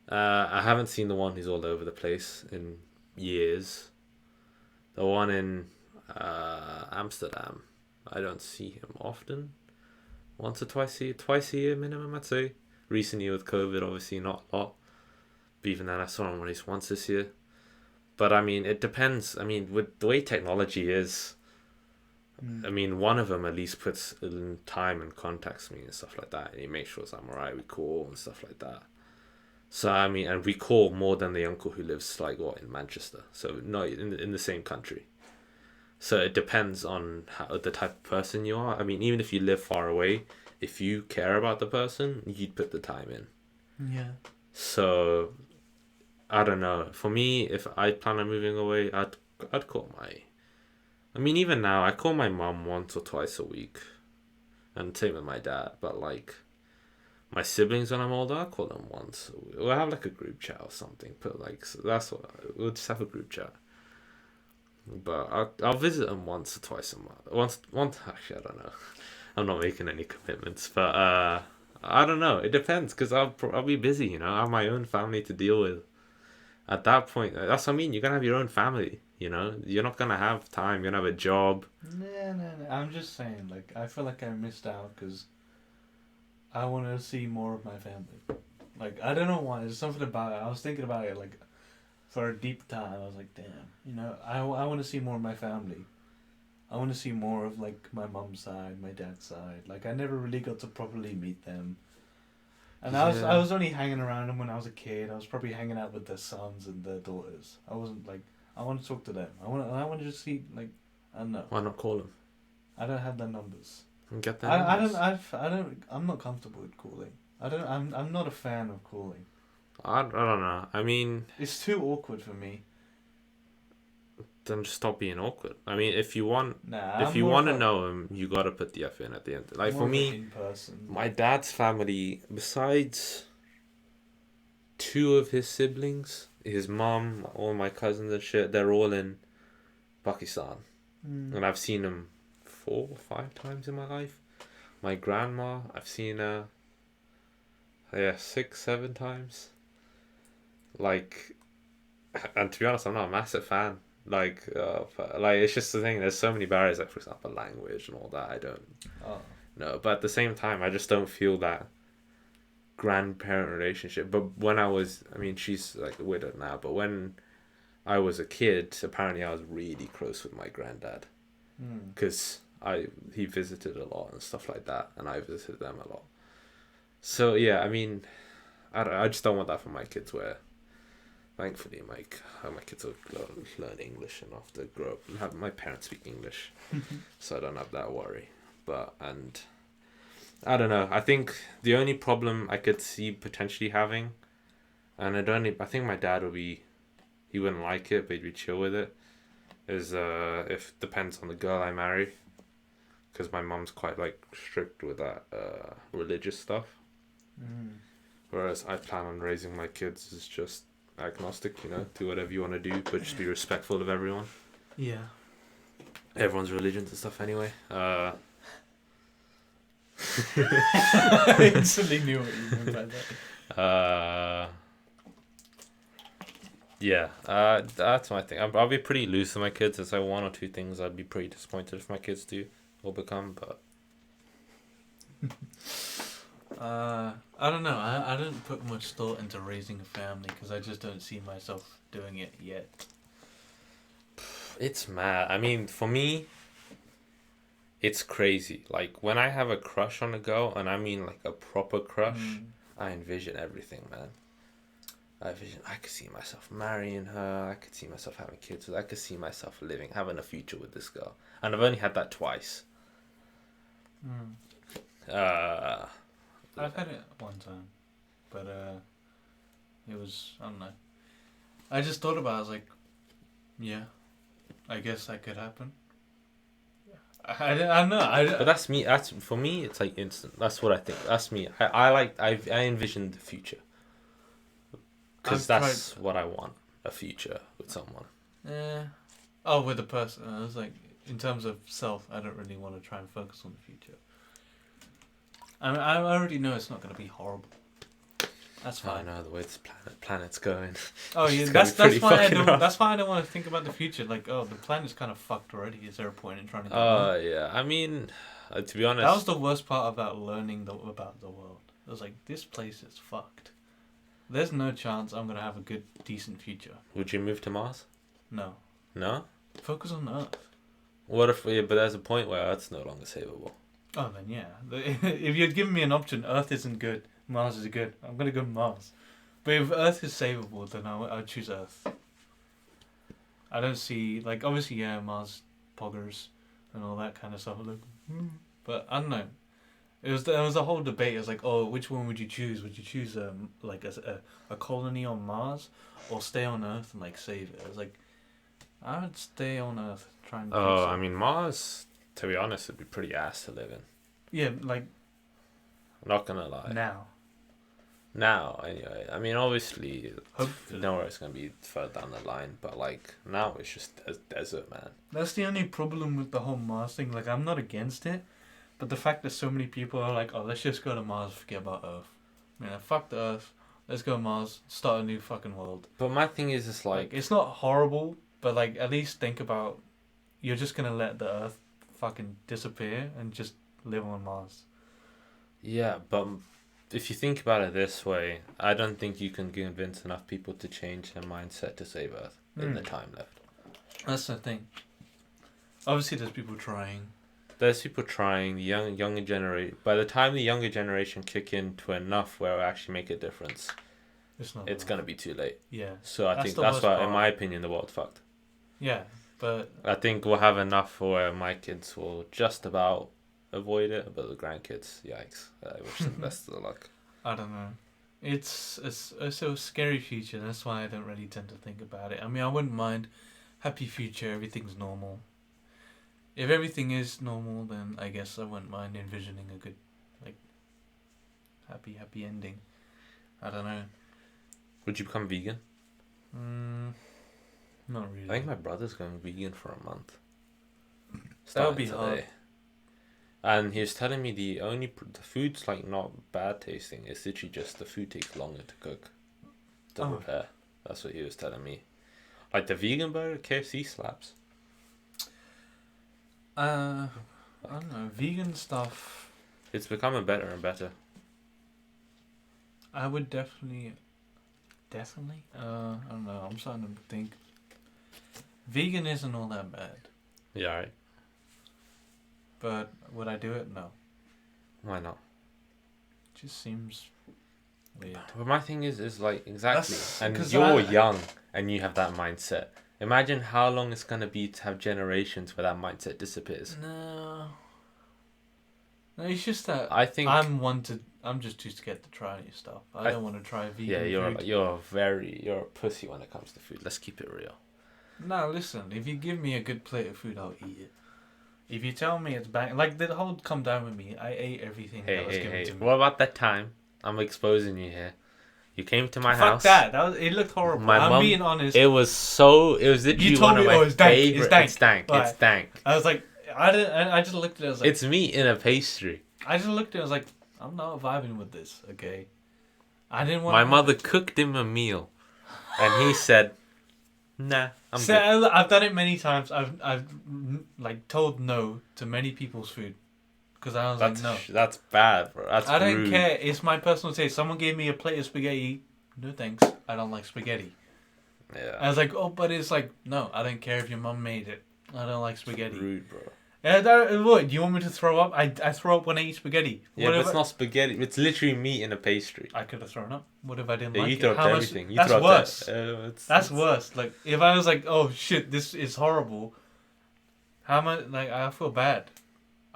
I haven't seen the one who's all over the place in years. The one in Amsterdam, I don't see him often. Once or twice a year minimum, I'd say. Recent year with COVID, obviously not a lot. But even then, I saw him at least once this year. But I mean, it depends. I mean, with the way technology is, I mean, one of them at least puts in time and contacts me and stuff like that. And he makes sure I'm alright, we call and stuff like that. So, I mean, and we call more than the uncle who lives, in Manchester. So, no, in the same country. So, it depends on the type of person you are. I mean, even if you live far away, if you care about the person, you'd put the time in. Yeah. So... I don't know. For me, if I plan on moving away, I'd call I mean, even now, I call my mum once or twice a week. And same with my dad. But, my siblings when I'm older, I'll call them once. We'll have, a group chat or something. But, so that's what... We'll just have a group chat. But I'll visit them once or twice a month. Once actually, I don't know. I'm not making any commitments. But, I don't know. It depends. Because I'll be busy, I have my own family to deal with. At that point, that's what I mean. You're gonna have your own family. You're not gonna have time. You're gonna have a job. No. I'm just saying. I feel like I missed out because I want to see more of my family. I don't know why. There's something about it. I was thinking about it for a deep time. I was like, damn. I want to see more of my family. I want to see more of my mom's side, my dad's side. I never really got to properly meet them. And I was only hanging around them when I was a kid. I was probably hanging out with their sons and their daughters. I wasn't I want to talk to them. I want to just see I don't know. Why not call them? I don't have their numbers. And get their numbers. I'm not comfortable with calling. I'm not a fan of calling. I don't know. I mean, it's too awkward for me. Then just stop being awkward. I mean, if you want to know him, you gotta put the effort in at the end. For me, my dad's family, besides two of his siblings, his mom, all my cousins and shit, they're all in Pakistan, and I've seen them 4 or 5 times in my life. My grandma, I've seen her 6, 7 times. And to be honest, I'm not a massive fan. It's just the thing. There's so many barriers. For example, language and all that. I don't know, but at the same time, I just don't feel that grandparent relationship. But when she's widowed now. But when I was a kid, apparently I was really close with my granddad, because he visited a lot and stuff like that, and I visited them a lot. So yeah, I mean, I just don't want that for my kids. Where thankfully, my kids will learn English enough to grow up and have my parents speak English, so I don't have that worry. I don't know. I think the only problem I could see potentially having, and I think my dad he wouldn't like it, but he'd be chill with it, is if depends on the girl I marry, because my mom's quite like strict with that religious stuff. Whereas I plan on raising my kids as just agnostic, do whatever you want to do, but just be respectful of everyone. Yeah. Everyone's religions and stuff anyway. I instantly knew what you meant by that. Yeah, that's my thing. I'll be pretty loose with my kids. There's like one or two things I'd be pretty disappointed if my kids do or become, but... I don't know. I don't put much thought into raising a family because I just don't see myself doing it yet. It's mad. I mean, for me, it's crazy. Like, when I have a crush on a girl, and I mean like a proper crush, I envision everything, man. I could see myself marrying her. I could see myself having kids with her. I could see myself having a future with this girl. And I've only had that twice. I've had it one time, but it was, I don't know. I just thought about it, I was like, yeah, I guess that could happen. I don't know. But that's me. For me, it's like instant. That's what I think. That's me. I envision the future. Because that's what I want, a future with someone. Yeah. Oh, with a person. I was like, in terms of self, I don't really want to try and focus on the future. I mean, I already know it's not going to be horrible. That's fine. I know the way this planet's going. Oh yeah, that's why I don't want to think about the future. Like, oh, the planet's kind of fucked already. Is there a point in trying to? Yeah. I mean, to be honest, that was the worst part about learning about the world. It was like, this place is fucked. There's no chance I'm gonna have a good, decent future. Would you move to Mars? No. No? Focus on Earth. What if? Yeah, but there's a point where Earth's no longer savable. Oh, then yeah. If you'd given me an option, Earth isn't good, Mars is good, I'm gonna go Mars. But if Earth is savable, then I'll choose Earth. I don't see, like, obviously, yeah, Mars poggers and all that kind of stuff. But I don't know. There was a whole debate. It was like, oh, which one would you choose? Would you choose like a colony on Mars, or stay on Earth and like save it? I was like, I would stay on Earth, try and. I mean, Mars, to be honest, would be pretty ass to live in. Yeah, like. I'm not gonna lie. Now, anyway. I mean, obviously, hopefully, know where it's gonna be further down the line, but like now it's just a desert, man. That's the only problem with the whole Mars thing. Like, I'm not against it. But the fact that so many people are like, oh, let's just go to Mars, forget about Earth. Yeah, fuck the Earth. Let's go to Mars, start a new fucking world. But my thing is, it's like it's not horrible, but like at least think about, you're just gonna let the Earth fucking disappear and just live on Mars. Yeah, but if you think about it this way, I don't think you can convince enough people to change their mindset to save Earth in the time left. That's the thing. Obviously, there's people trying. There's people trying. The younger generation. By the time the younger generation kick in to enough where it actually make a difference, it's gonna be too late. Yeah. So I think that's why, in my opinion, the world's fucked. Yeah, but I think we'll have enough for where my kids will just about avoid it, but the grandkids, yikes! I wish them best of luck. I don't know. It's a scary future. That's why I don't really tend to think about it. I mean, I wouldn't mind. Happy future. Everything's normal. If everything is normal, then I guess I wouldn't mind envisioning a good, like, happy ending. I don't know. Would you become vegan? Not really. I think my brother's going vegan for a month. That would be hard. And he was telling me the food's like not bad tasting. It's literally just the food takes longer to cook, to prepare. That's what he was telling me. Like the vegan burger, KFC slaps. I don't know, vegan stuff. It's becoming better and better. I would definitely. I don't know. I'm starting to think. Vegan isn't all that bad. Yeah, right. But would I do it? No. Why not? It just seems weird. But my thing is like exactly, and you're young and you have that mindset. Imagine how long it's gonna be to have generations where that mindset disappears. No. No, it's just that I'm just too scared to try new stuff. I don't want to try vegan food. You're a pussy when it comes to food. Let's keep it real. No, listen. If you give me a good plate of food, I'll eat it. If you tell me it's bang, like the whole come down with me, I ate everything that was given to me. What about that time? I'm exposing you here. You came to my Fuck house. that. It looked horrible. I'm being honest. It was literally one of my favorite. It's dank. It's dank. I was like, I just looked at it. I was like, it's meat in a pastry. I just looked at it. I was like, I'm not vibing with this. Okay. I didn't want. My mother cooked him a meal, and he said, "Nah, I'm good." I've done it many times. I've like told no to many people's food. Because I was like, no. That's bad, bro. I don't care. It's my personal taste. Someone gave me a plate of spaghetti. No thanks. I don't like spaghetti. Yeah. I was like, oh, but it's like, no, I don't care if your mum made it. I don't like spaghetti. Rude, bro. What? Do you want me to throw up? I throw up when I eat spaghetti. Yeah, but it's not spaghetti. It's literally meat in a pastry. I could have thrown up. What if I didn't like it? You throw up everything. That's worse. That's worse. Like, if I was like, oh, shit, this is horrible. How am I, like, I feel bad.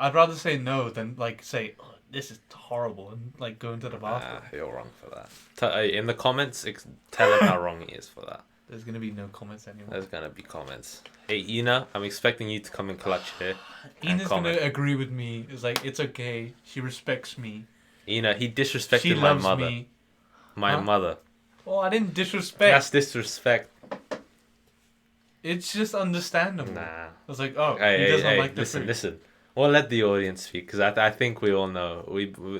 I'd rather say no than like say, oh, this is horrible, and like go into the bathroom. You're wrong for that. In the comments, tell him how wrong he is for that. There's gonna be no comments anymore. There's gonna be comments. Hey, Ina, I'm expecting you to come in clutch here. Ina's gonna agree with me. It's like, it's okay. She respects me. Ina, he disrespected my mother. Me. My mother. Oh, I didn't disrespect. That's disrespect. It's just understandable. Nah. I was like, oh, he doesn't like the food. Listen. We'll let the audience speak, because I think we all know.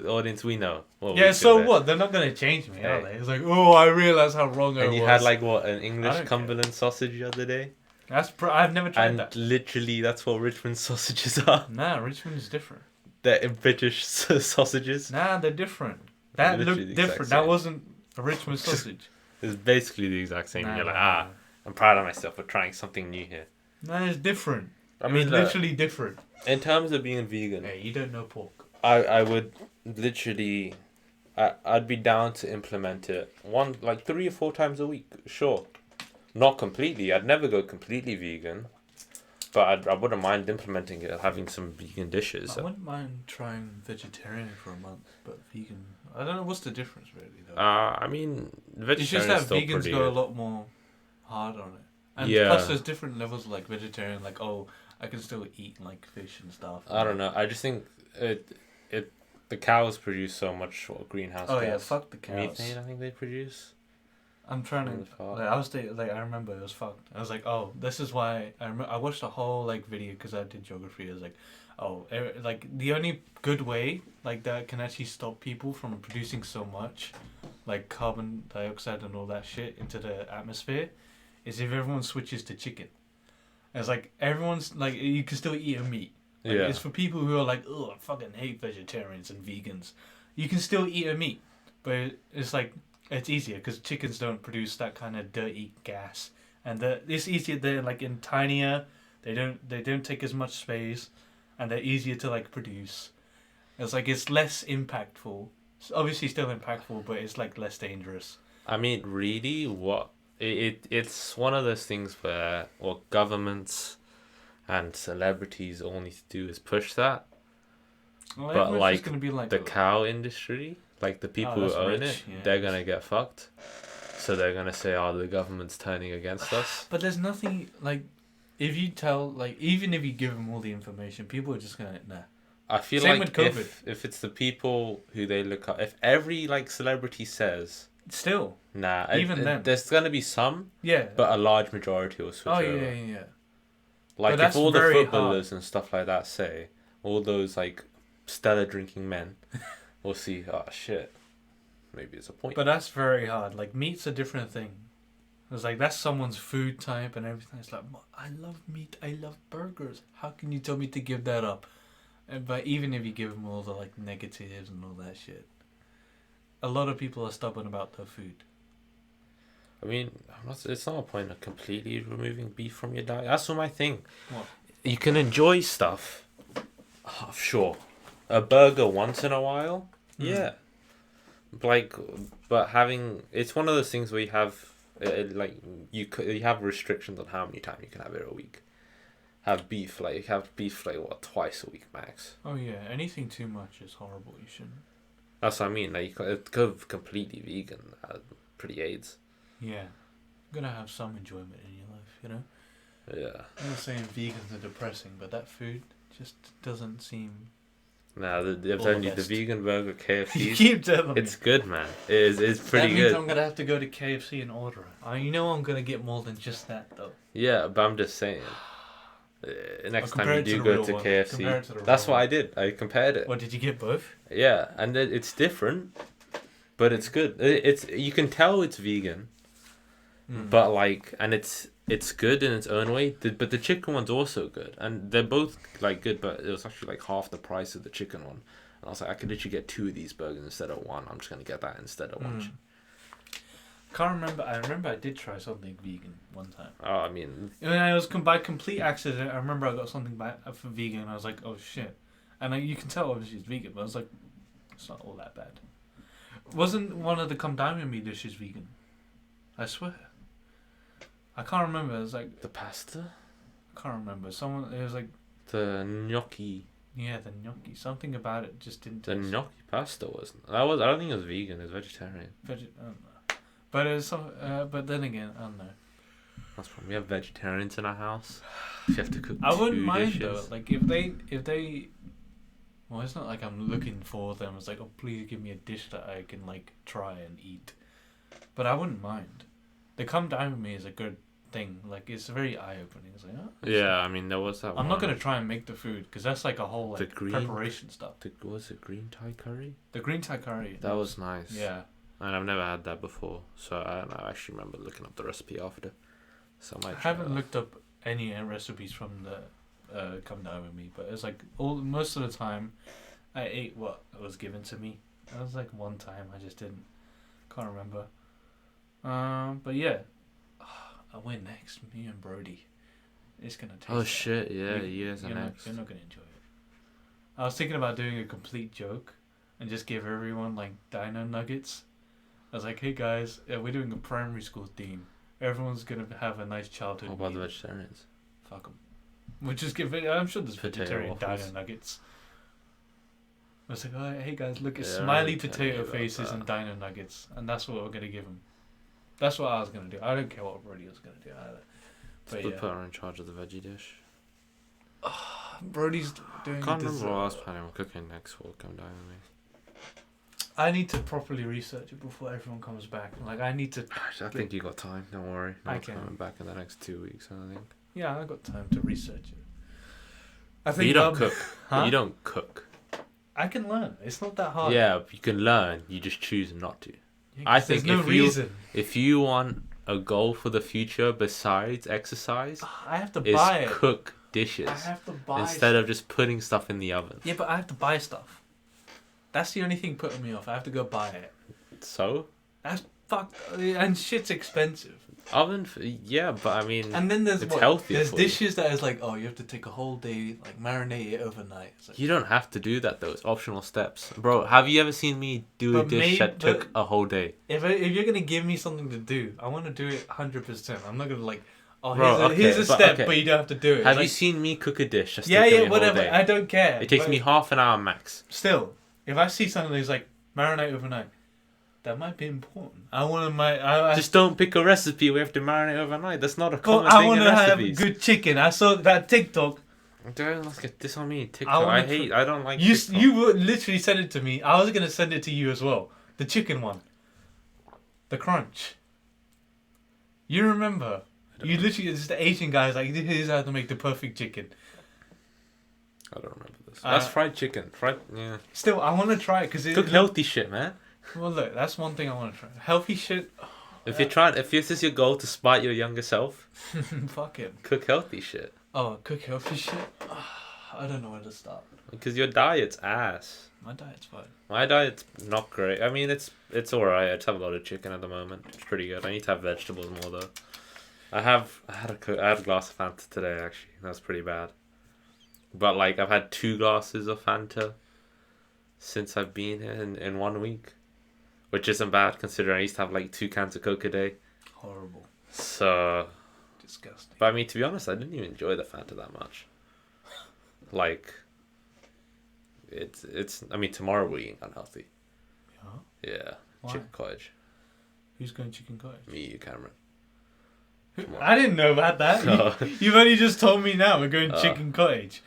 Audience, we know. Yeah, so what? They're not going to change me, are they? It's like, oh, I realised how wrong I was. And you had, like, what, an English Cumberland sausage the other day? I've never tried that. And literally, that's what Richmond sausages are. Nah, Richmond's different. They're British sausages? Nah, they're different. That looked different. That wasn't a Richmond sausage. It's basically the exact same. You're like, I'm proud of myself for trying something new here. Nah, it's different. I mean, literally different. In terms of being vegan, hey, you don't know pork. I would literally, I'd be down to implement it 3 or 4 times a week. Sure, not completely. I'd never go completely vegan, but I wouldn't mind implementing it, having some vegan dishes. I wouldn't mind trying vegetarian for a month, but vegan. I don't know what's the difference really though. I mean, vegetarian. It's just that vegans go a lot more hard on it, and plus there's different levels of, like vegetarian, like I can still eat like fish and stuff. I don't know. I just think the cows produce so much greenhouse gas. Oh yeah, fuck the cows. Methane, I think they produce. I'm trying to. I remember it was fucked. I was like, oh, this is why. I watched a whole like video because I did geography. I was like, oh, like the only good way like that can actually stop people from producing so much, like carbon dioxide and all that shit into the atmosphere, is if everyone switches to chicken. It's like everyone's like you can still eat a meat. Like, it's for people who are like, oh, I fucking hate vegetarians and vegans. You can still eat a meat, but it's like it's easier because chickens don't produce that kind of dirty gas, and it's easier. They're like in tinier. They don't take as much space, and they're easier to like produce. It's like it's less impactful. It's obviously still impactful, but it's like less dangerous. I mean, really, what? It's one of those things where what governments and celebrities all need to do is push that. Well, but like, gonna be like the cow industry, like the people who own it, they're gonna get fucked. So they're gonna say, "Oh, the government's turning against us." But there's nothing like, if you tell like, even if you give them all the information, people are just gonna nah. I feel Same like with COVID. if it's the people who they look up, if every like celebrity says. Still. Nah, even then. There's gonna be some. Yeah. But a large majority will switch over. Yeah. Like if all the footballers and stuff like that say, all those like stellar drinking men, will see. Oh shit, maybe it's a point. But that's very hard. Like meat's a different thing. It's like that's someone's food type and everything. It's like I love meat. I love burgers. How can you tell me to give that up? But even if you give them all the like negatives and all that shit. A lot of people are stubborn about their food. I mean, it's not a point of completely removing beef from your diet. That's not my thing. What? You can enjoy stuff. Oh, sure. A burger once in a while. Yeah. Like, but it's one of those things where you have, you have restrictions on how many times you can have it a week. have beef like what, twice a week max. Oh yeah, anything too much is horrible. You shouldn't. That's what I mean. Like you could go completely vegan. Pretty AIDS. Yeah, you're gonna have some enjoyment in your life, you know. Yeah. I'm not saying vegans are depressing, but that food just doesn't seem. Nah, if only the vegan burger KFC. You keep telling me. It's good, man. It's pretty good. That means I'm gonna have to go to KFC and order it. You know I'm gonna get more than just that though. Yeah, but I'm just saying. Next time you do go to KFC, that's what I did. I compared it. What, did you get both? Yeah, and it's different, but it's good. It's you can tell it's vegan, but like, and it's good in its own way. But the chicken one's also good, and they're both like good. But it was actually like half the price of the chicken one. And I was like, I could literally get 2 of these burgers instead of 1. I'm just gonna get that instead of 1. Can't remember. I remember I did try something vegan one time. Oh, I mean, I was by complete accident. I remember I got something for vegan, and I was like, "Oh shit!" And you can tell obviously it's vegan, but I was like, "It's not all that bad." Wasn't one of the come down with me dishes vegan? I swear. I can't remember. It was like the pasta. I can't remember. It was like the gnocchi. Yeah, the gnocchi. Something about it just didn't. The gnocchi pasta wasn't. I don't think it was vegan. It was vegetarian. I don't know. But it was some. But then again, I don't know. That's fine. We have vegetarians in our house. You have to cook. I wouldn't mind dishes. though. Like if they. Well, it's not like I'm looking for them. It's like, oh, please give me a dish that I can like try and eat. But I wouldn't mind. The come down with me is a good thing. Like it's very eye opening. It's like, oh. Yeah, I mean there was that. I'm not gonna try and make the food because that's like a whole like preparation stuff. Was it green Thai curry? The green Thai curry. That was nice. Yeah. And I've never had that before, so I actually remember looking up the recipe after. So I haven't looked up any recipes from the come down with me, but it's like most of the time, I ate what was given to me. That was like one time I just didn't, can't remember. But yeah, I win next. Me and Brody. It's gonna taste. Oh shit! Yeah, you're not gonna enjoy it. I was thinking about doing a complete joke, and just give everyone like dino nuggets. I was like, hey guys, we're doing a primary school theme. Everyone's gonna have a nice childhood. What about the vegetarians? Fuck them. We'll just give it. I'm sure there's vegetarian dino nuggets. I was like, oh, hey guys, look, it's smiley potato faces and dino nuggets, and that's what we're gonna give them. That's what I was gonna do. I don't care what Brody was gonna do either. But put her in charge of the veggie dish. Brody's doing. I can't remember what I was planning on cooking next. Will come down with me. I need to properly research it before everyone comes back. Like I need to. I think you got time. Don't worry. I'm coming back in the next 2 weeks. I think. Yeah, I got time to research it. I think. But you don't cook. Huh? You don't cook. I can learn. It's not that hard. Yeah, you can learn. You just choose not to. Yeah, I think there's no reason. If you want a goal for the future besides exercise, I have to buy it. Cook dishes. I have to buy instead of just putting stuff in the oven. Yeah, but I have to buy stuff. That's the only thing putting me off. I have to go buy it. So? That's fucked. And shit's expensive. Oven, yeah, but I mean, and then there's healthier. There's dishes that is like, oh, you have to take a whole day, like marinate it overnight. Like, you don't have to do that though. It's optional steps, bro. Have you ever seen me do a dish that took a whole day? If you're gonna give me something to do, I want to do it 100%. I'm not gonna like, oh, here's a step, but you don't have to do it. Have you seen me cook a dish? That's whatever. I don't care. It takes me half an hour max. Still, if I see something that's like marinate overnight. That might be important. I want to just don't pick a recipe we have to marinate overnight. That's not a common thing in recipes. I want to have good chicken. I saw that TikTok. Don't get this on me. TikTok. I don't like TikTok. You literally sent it to me. I was gonna send it to you as well. The chicken one. The crunch. You remember? You literally just the Asian guys like here's how to make the perfect chicken. I don't remember this. That's fried chicken. Yeah. Still, I want to try it because cook healthy shit, man. Well, look, that's one thing I want to try. Healthy shit. If this is your goal to spite your younger self, fuck it. Cook healthy shit. Oh, cook healthy shit? I don't know where to start. Because your diet's ass. My diet's fine. My diet's not great. I mean, it's alright. I just have a lot of chicken at the moment. It's pretty good. I need to have vegetables more though. I had a glass of Fanta today actually. That's pretty bad. But like I've had 2 glasses of Fanta since I've been here in 1 week. Which isn't bad considering I used to have like 2 cans of Coke a day. Horrible. So, disgusting. But I mean, to be honest, I didn't even enjoy the Fanta that much. Like, it's. I mean, tomorrow we're eating unhealthy. Yeah. Yeah. Why? Chicken cottage. Who's going chicken cottage? Me, you, Cameron. I didn't know about that. No. You've only just told me now we're going chicken cottage.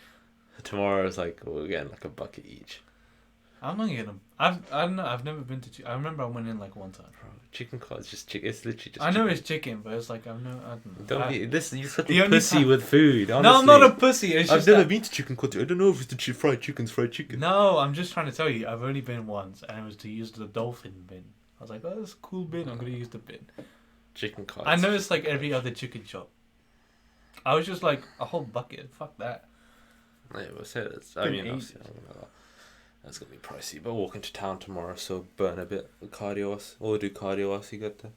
Tomorrow is like we're getting like a bucket each. I'm not getting them. I don't know. I've never been to. I remember I went in like one time. Bro, chicken cottage just chicken. It's literally just. I know chicken. it's chicken, but it's like I don't know. Don't be this. You're such The a only pussy time- with food. Honestly. No, I'm not a pussy. It's I've just never that- been to chicken cottage. I don't know if it's the fried chicken. No, I'm just trying to tell you. I've only been once, and it was to use the dolphin bin. I was like, oh, that's a cool bin. I'm gonna use the bin. Chicken cottage. I know it's like every other chicken shop. I was just like a whole bucket. Fuck that. Yeah, we'll say this. I mean, Been obviously, that's gonna be pricey. But walking to town tomorrow, so burn a bit of cardio. Or do cardio whilst you get there.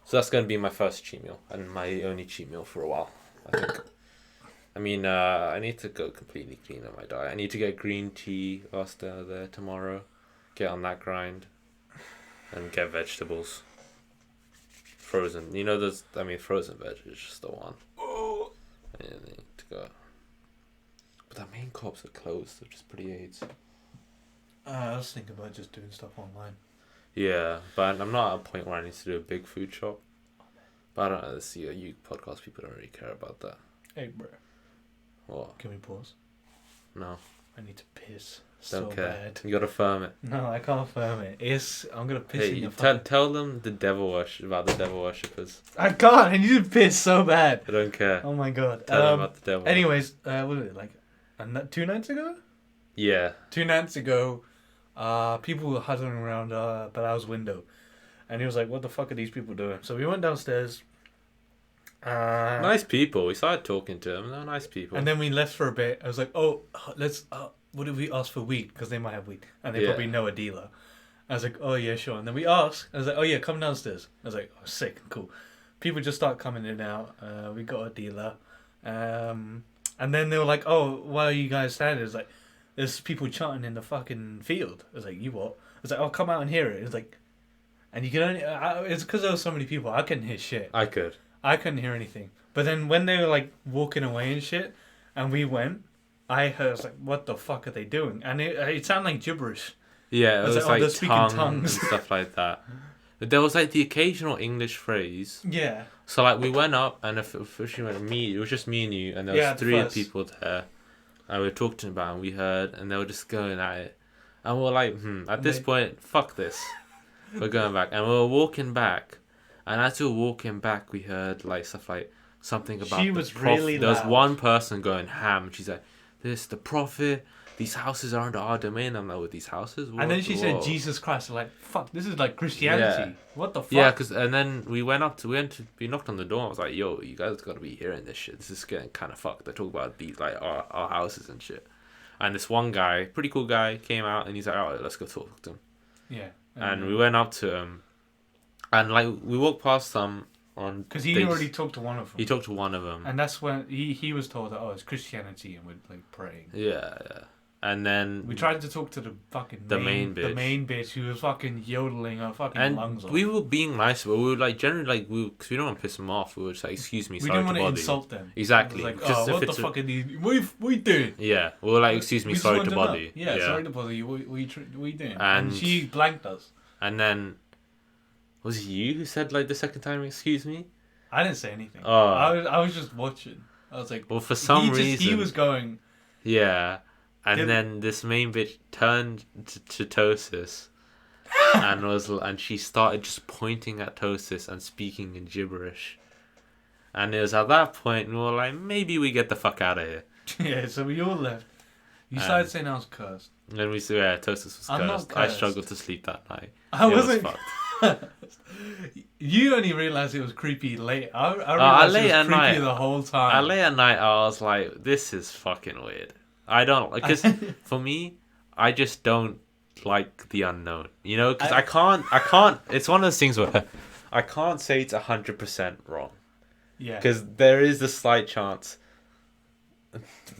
So that's gonna be my first cheat meal and my only cheat meal for a while, I think. I mean, I need to go completely clean on my diet. I need to get green tea whilst there tomorrow. Get on that grind. And get vegetables. Frozen. You know, frozen veg is just the one. I need to go. But the main co-ops are closed, which is pretty AIDS. I was thinking about just doing stuff online. Yeah, but I'm not at a point where I need to do a big food shop. But I don't know, you podcast people don't really care about that. Hey, bro. What? Can we pause? No. I need to piss Don't so care. bad. You gotta firm it. No, I can't firm it. I'm gonna piss in Hey, your fucking... tell them about the devil worshippers. I can't. I need to piss so bad. I don't care. Oh my god. Tell them about the devil. Anyways, what was it like? 2 nights ago? Yeah. 2 nights ago, people were huddling around Bilal's window, and he was like, "What the fuck are these people doing?" So we went downstairs. Nice people. We started talking to them. They're nice people. And then we left for a bit. I was like, "Oh, let's. What if we ask for weed? Because they might have weed, and they probably know a dealer." I was like, "Oh yeah, sure." And then we asked. I was like, "Oh yeah, come downstairs." I was like, "Oh, sick, cool." People just start coming in and out. We got a dealer, and then they were like, "Oh, why are you guys standing?" It's like, "There's people chanting in the fucking field." I was like, "You what?" I was like, "Oh, come out and hear it." It's like, and you can only. It's because there were so many people. I couldn't hear shit. I could. I couldn't hear anything. But then when they were like walking away and shit, and we went, I was like, "What the fuck are they doing?" And it sounded like gibberish. Yeah, it was like they're speaking tongues and stuff like that. But there was like the occasional English phrase. Yeah. So like we went up and it was just me and you, and there was 3 people there, and we were talking about it and we heard, and they were just going at it, and we were like, at this point, fuck this, we're going back, and we were walking back, and as we were walking back, we heard like stuff like something about she was really There was loud. one person going ham. She's like, "This the prophet. These houses are under our domain." I'm like, "With these houses?" And then she said, "Jesus Christ!" I'm like, "Fuck, this is like Christianity. What the fuck?" Yeah, and then we knocked on the door. I was like, "Yo, you guys got to be hearing this shit. This is getting kind of fucked." They talk about these like our houses and shit. And this one guy, pretty cool guy, came out and he's like, "Alright, let's go talk to him." Yeah. And we went up to him, and like we walked past them on. Because he already talked to one of them. He talked to one of them. And that's when he was told that it's Christianity and we're like praying. Yeah. And then we tried to talk to the fucking main bitch who was fucking yodeling her fucking lungs off. We were being nice, but we were like generally like because we don't want to piss them off. We were just like, "Excuse me, we sorry didn't to want bother to insult them. Exactly. Like, just what the fuck are these? What you doing? Yeah, we were like, "Excuse me, sorry to bother you." Yeah, sorry to bother you. What you doing? And she blanked us. And then, was it you who said like the second time, "Excuse me"? I didn't say anything. Oh. I was just watching. I was like, well, for some reason he was going. Yeah. And then this main bitch turned to Tosis and she started just pointing at Tosis and speaking in gibberish. And it was at that point we were like, maybe we get the fuck out of here. Yeah, so we all left. You started saying I was cursed. And then Tosis was I'm cursed. not cursed. I struggled to sleep that night. I wasn't. You only realised it was creepy late. I realised it was creepy the whole time. Late at night, I was like, this is fucking weird. I don't, because for me, I just don't like the unknown, you know, because I can't, it's one of those things where I can't say it's 100% wrong. Yeah. Because there is a slight chance,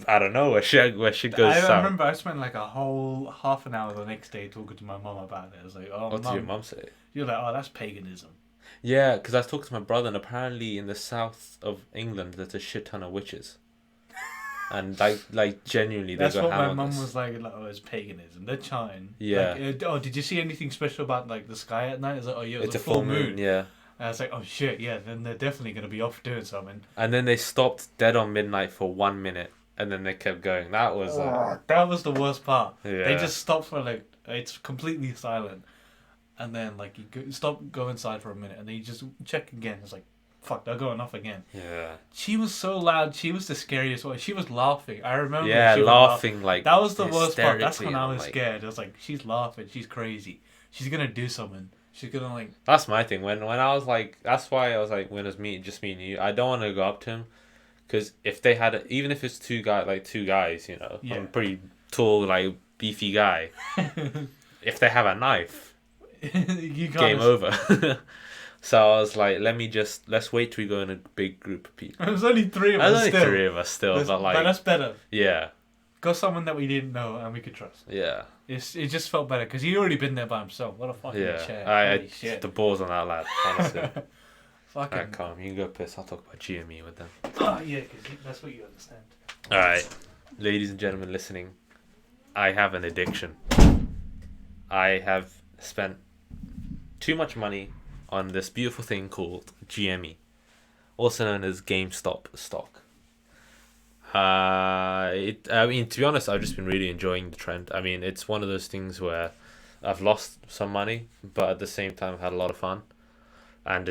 I don't know, where shit goes south. I remember I spent like a whole half an hour the next day talking to my mum about it. I was like, "Oh, what did your mum say?" You're like, "Oh, that's paganism." Yeah, because I was talking to my brother, and apparently in the south of England, there's a shit ton of witches. And like genuinely, they That's go what ham my on mum this. was like, oh, it's paganism. They're chanting. Yeah. Like, oh, did you see anything special about like the sky at night? It's like, oh yeah, it was It's a a full full moon, yeah. And I was like, oh shit, yeah, then they're definitely gonna be off doing something. And then they stopped dead on midnight for 1 minute, and then they kept going. That was that was the worst part. yeah. They just stopped for like it's completely silent, and then like stop, go inside for a minute, and then you just check again. It's like, fuck, they're going off again. Yeah. She was so loud. She was the scariest one. She was laughing. I remember. Yeah, she was laughing like that was the worst part. That's when hysterically, I and was like, scared. I was like, she's laughing. She's crazy. She's gonna do something. She's gonna like. That's my thing. When I was like, that's why I was like, when it was just me and you, I don't want to go up to him, because if they had, even if it's two guys, you know, Yeah. I'm a pretty tall, like beefy guy. If they have a knife, You game over. So I was like, let's wait till we go in a big group of people. There's only three of us. There's only still. 3 of us still, but like, But that's better. yeah, Got someone that we didn't know and we could trust. yeah, It just felt better because he'd already been there by himself. What a fucking chair. yeah. Holy shit. The balls on that lad, honestly. Fucking. Alright, calm. You can go piss. I'll talk about GME with them. Oh, yeah, because that's what you understand. Alright, ladies and gentlemen listening, I have an addiction. I have spent too much money on this beautiful thing called GME, also known as GameStop stock. I mean, to be honest, I've just been really enjoying the trend. I mean, it's one of those things where I've lost some money, but at the same time, I've had a lot of fun. And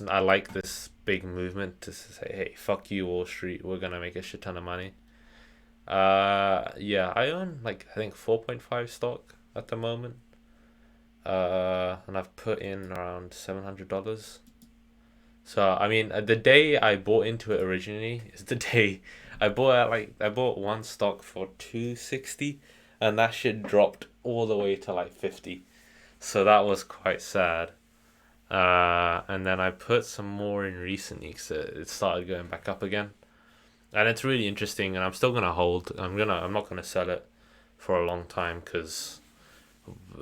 I like this big movement to say, hey, fuck you, Wall Street. We're gonna make a shit ton of money. Yeah, I own like I think 4.5 stock at the moment. And I've put in around $700. So I mean, the day I bought into it originally is the day I bought one stock for $260, and that shit dropped all the way to like 50. So that was quite sad. And then I put some more in recently because it started going back up again, and it's really interesting. And I'm still gonna hold. I'm not gonna sell it for a long time because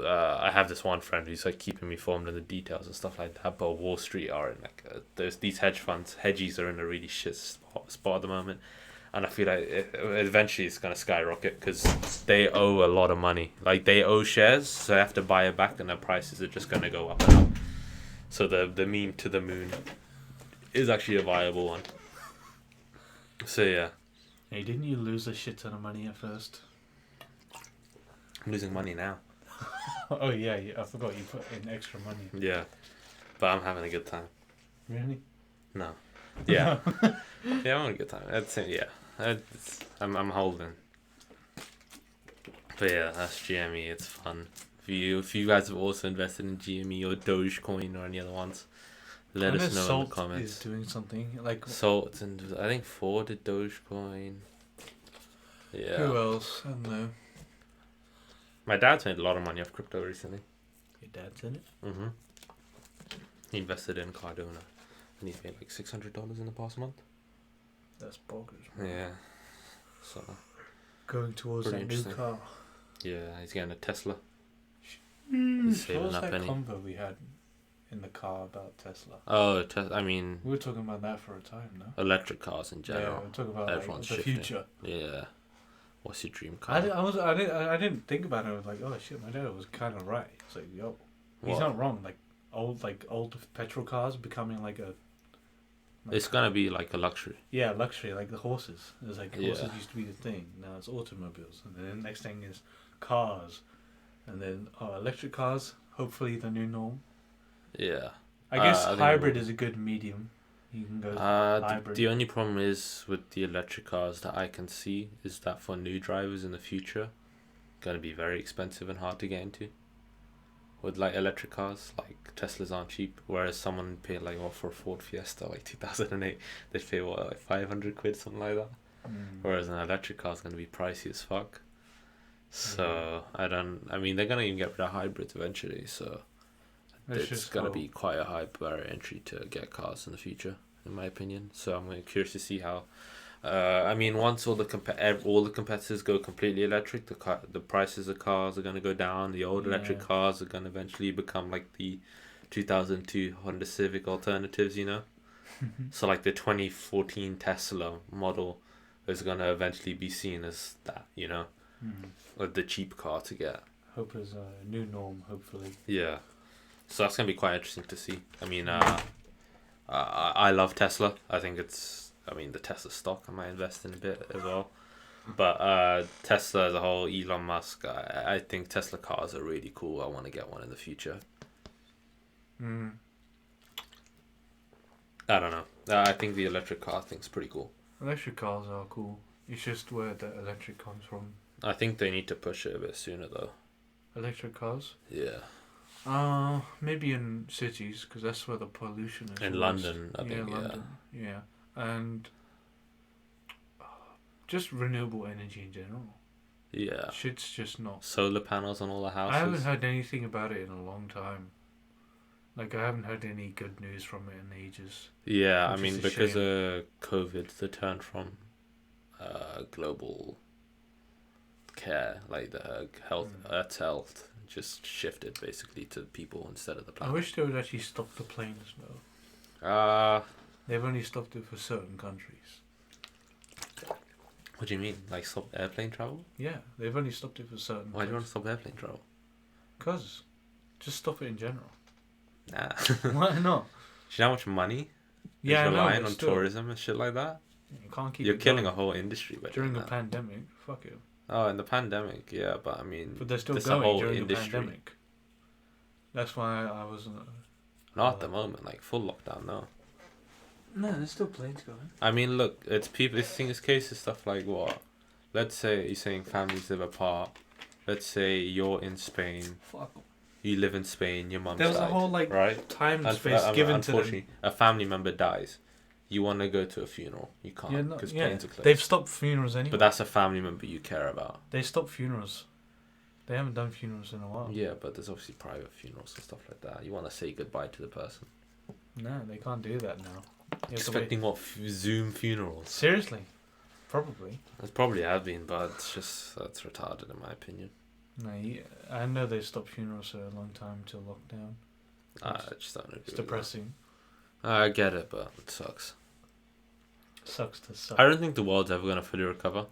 I have this one friend who's like keeping me informed in the details and stuff like that. But Wall Street are in like there's these hedgies are in a really shit spot at the moment, and I feel like eventually it's gonna skyrocket because they owe a lot of money. Like they owe shares, so they have to buy it back, and their prices are just gonna go up and up. So the meme to the moon is actually a viable one. So yeah. Hey, didn't you lose a shit ton of money at first? I'm losing money now. Oh yeah, I forgot you put in extra money. Yeah. But I'm having a good time. Really? No. Yeah. Yeah, I'm having a good time. I'm holding. But yeah, that's GME. It's fun. If you guys have also invested in GME or Dogecoin or any other ones, let us know in the comments. Is doing something like Salt and I think Ford did Dogecoin. Yeah. Who else? I don't know. My dad's made a lot of money off crypto recently. Your dad's in it? Mm-hmm. He invested in Cardona, and he's made like $600 in the past month. That's bonkers. Yeah. So. Going towards that new car. Yeah, he's getting a Tesla. He's saving up any. Convo we had in the car about Tesla. Oh, I mean. We were talking about that for a time, no? Electric cars in general. Yeah, we're talking about like, the future. Yeah. What's your dream car? I didn't think about it. I was like, oh shit, my dad was kind of right. It's like, yo, he's not wrong. Like old petrol cars becoming like a. It's gonna be like a luxury. Yeah, luxury, like the horses. It's like horses used to be the thing. Now it's automobiles, and then the next thing is cars, and then electric cars. Hopefully, the new norm. Yeah. I guess hybrid is a good medium. You can go hybrid. The only problem is with the electric cars that I can see is that for new drivers in the future, gonna be very expensive and hard to get into. With like electric cars, like Teslas aren't cheap. Whereas someone paid like for a Ford Fiesta like 2008, they'd pay like 500 quid, something like that. Whereas an electric car is gonna be pricey as fuck. So I mean they're gonna even get rid of hybrids eventually. So it's gonna be quite a high barrier entry to get cars in the future, in my opinion. So I'm curious to see how. I mean, once all the competitors go completely electric, the prices of cars are gonna go down. The old electric cars are gonna eventually become like the 2002 Honda Civic alternatives, you know? So like the 2014 Tesla model is going to eventually be seen as that, you know? Like the cheap car to get. Hope is a new norm, hopefully. Yeah. So that's going to be quite interesting to see. I mean, I love Tesla. I think the Tesla stock I might invest in a bit as well. But Tesla as a whole, Elon Musk, I think Tesla cars are really cool. I want to get one in the future. I don't know. I think the electric car thing's pretty cool. Electric cars are cool. It's just where the electric comes from. I think they need to push it a bit sooner, though. Electric cars? Yeah. Maybe in cities, because that's where the pollution is. In London, I think, London. Yeah. And just renewable energy in general. Yeah. Shit's just not. Solar panels on all the houses. I haven't heard anything about it in a long time. Like, I haven't heard any good news from it in ages. Yeah, I mean, because of COVID, the turn from global care, like the Earth's health, just shifted basically to people instead of the planet. I wish they would actually stop the planes, though. They've only stopped it for certain countries. What do you mean? Like stop airplane travel? Yeah, they've only stopped it for certain Why do you want to stop airplane travel? Because just stop it in general. Nah. Why not? Do you know how much money is relying on tourism and shit like that? You can't keep. You're killing a whole industry. During a pandemic, fuck it. Oh, in the pandemic, yeah, but I mean, but they're still going during the pandemic. That's why I wasn't. Not at the moment, like full lockdown, no. No, there's still planes going. I mean, look, it's people. This case is stuff like what? Let's say you're saying families live apart. Let's say you're in Spain. Fuck. You live in Spain. Your mum. There was died, a whole right? time and space given to them. Unfortunately, a family member dies. You want to go to a funeral, you can't because planes are closed. They've stopped funerals anyway. But that's a family member you care about. They stopped funerals. They haven't done funerals in a while. Yeah, but there's obviously private funerals and stuff like that. You want to say goodbye to the person. No, they can't do that now. Expecting what? Zoom funerals? Seriously? Probably. It probably have been, but that's retarded in my opinion. No, I know they stopped funerals for a long time till lockdown. I just don't agree. It's depressing. I get it, but it sucks. Sucks to suck. I don't think the world's ever gonna fully recover,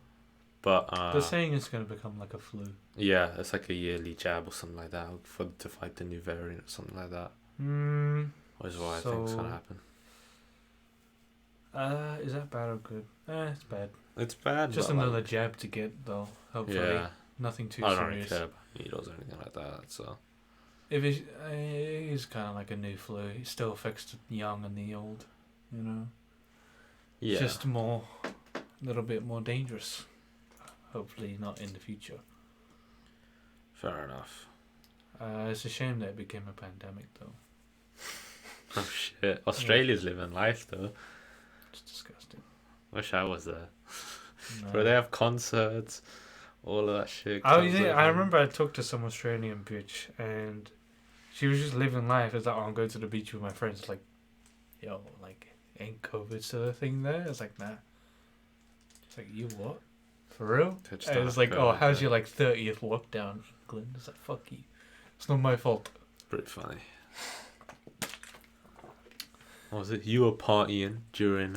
but they're saying it's gonna become like a flu. Yeah, it's like a yearly jab or something like that to fight the new variant or something like that. Which is what I think is gonna happen. Is that bad or good? It's bad. It's bad. Just another jab to get though. Hopefully, yeah. Nothing too serious. I don't really care about needles or anything like that. So if it is kind of like a new flu, it still affects the young and the old. You know. Yeah. Just a little bit more dangerous. Hopefully not in the future. Fair enough. It's a shame that it became a pandemic though. Oh shit! Australia's living life though. It's disgusting. Wish I was there. No. Where they have concerts, all of that shit. I remember I talked to some Australian bitch and she was just living life. It's like, I'm going to the beach with my friends. It's like, yo, like, ain't COVID still a thing there? It's like, nah. It's like, you what? For real? And it's like, oh, how's your like 30th lockdown, England? It's like, fuck you. It's not my fault. It's pretty funny. What was it? You were partying during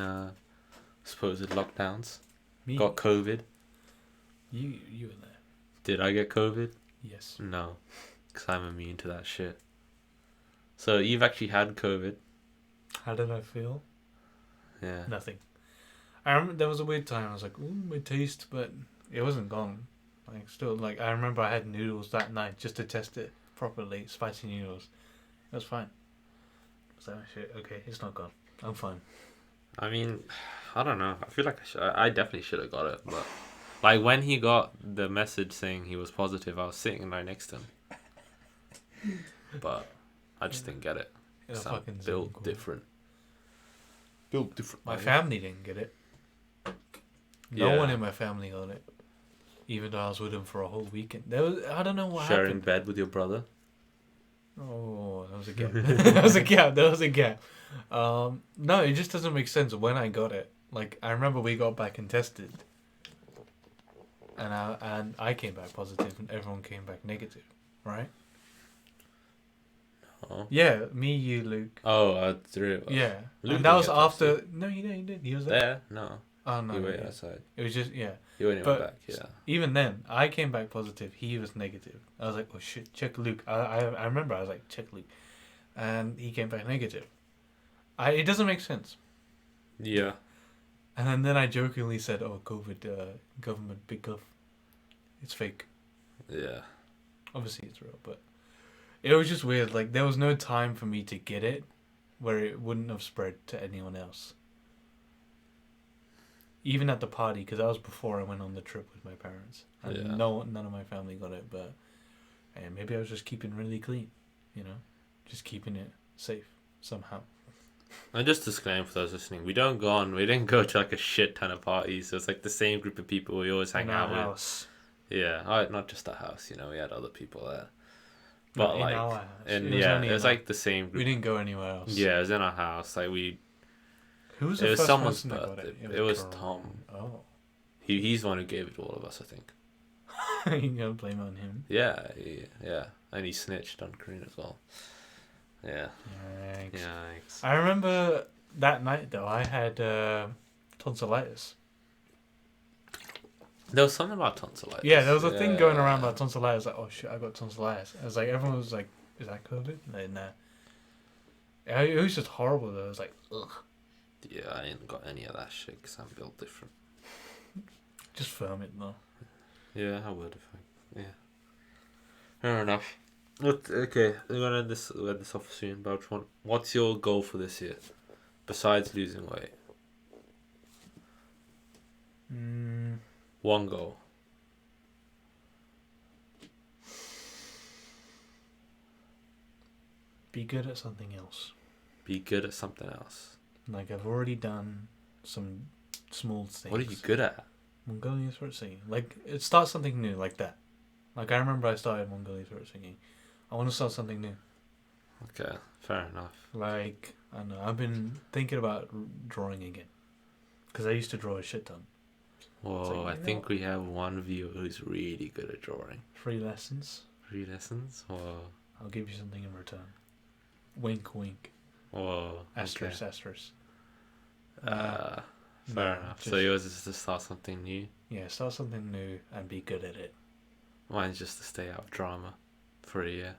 supposed lockdowns. Me? Got COVID. You were there. Did I get COVID? Yes. No, because I'm immune to that shit. So you've actually had COVID. How did I feel? Yeah. Nothing. I remember there was a weird time. I was like, ooh, my taste, but it wasn't gone. Like still, like I remember I had noodles that night just to test it properly, spicy noodles. It was fine. So shit. Okay, it's not gone. I'm fine. I mean, I don't know. I feel like I definitely should have got it, but like when he got the message saying he was positive, I was sitting right next to him, but I just didn't get it. I'm built different. Built different. My family didn't get it. No one in my family got it, even though I was with him for a whole weekend. I don't know what happened. Sharing bed with your brother. Oh, that was a gap. That was a gap. No, it just doesn't make sense when I got it. Like, I remember we got back and tested. And I came back positive and everyone came back negative, right? Oh. Yeah, me, you, Luke. Oh, Drew. Yeah. Luke and that was didn't get after... tested. No, he didn't. He was There? No. Oh, no. He waited outside. It was just, yeah. He only went back, yeah. Even then, I came back positive. He was negative. I was like, oh shit, check Luke. I remember I was like, check Luke. And he came back negative. It doesn't make sense. Yeah. And then I jokingly said, oh, COVID, government, big gov. It's fake. Yeah. Obviously it's real, but it was just weird. Like, there was no time for me to get it where it wouldn't have spread to anyone else. Even at the party, because that was before I went on the trip with my parents. And Yeah. none of my family got it, but maybe I was just keeping really clean, you know? Just keeping it safe somehow. And just disclaimer for those listening, we didn't go to like a shit ton of parties. It was like the same group of people we always hang out with. House. Yeah, not just the house, you know, we had other people there. But in like, our house. it was like the same group. We didn't go anywhere else. Yeah, it was in our house. Like Who was it the was first someone's person that got birthday. it? It was Tom. Oh. He's the one who gave it to all of us, I think. You gonna blame it on him? Yeah, and he snitched on Kareen as well. Yeah. Yikes. I remember that night though. I had tonsillitis. There was something about tonsillitis. Yeah, there was a thing going around about tonsillitis. Like, oh shit, I got tonsillitis. I was like, everyone was like, is that COVID? Like, nah. It was just horrible though. It was like, ugh. Yeah, I ain't got any of that shit because I'm built different. Just firm it though. Yeah, I would if I. Yeah. Fair enough. Okay, we're gonna end this off soon. But what's your goal for this year, besides losing weight? One goal. Be good at something else. Be good at something else. Like, I've already done some small things. What are you good at? Mongolian throat singing. Like, start something new like that. Like, I remember I started Mongolian throat singing. I want to start something new. Okay, fair enough. Like, I don't know, I've been thinking about drawing again. Because I used to draw a shit ton. Whoa, I think we have one viewer who's really good at drawing. Free lessons. Free lessons? Whoa. I'll give you something in return. Wink, wink. Whoa. Asterisk, asterisk. Fair enough. So yours is to start something new? Yeah, start something new and be good at it. Mine's just to stay out of drama for a year.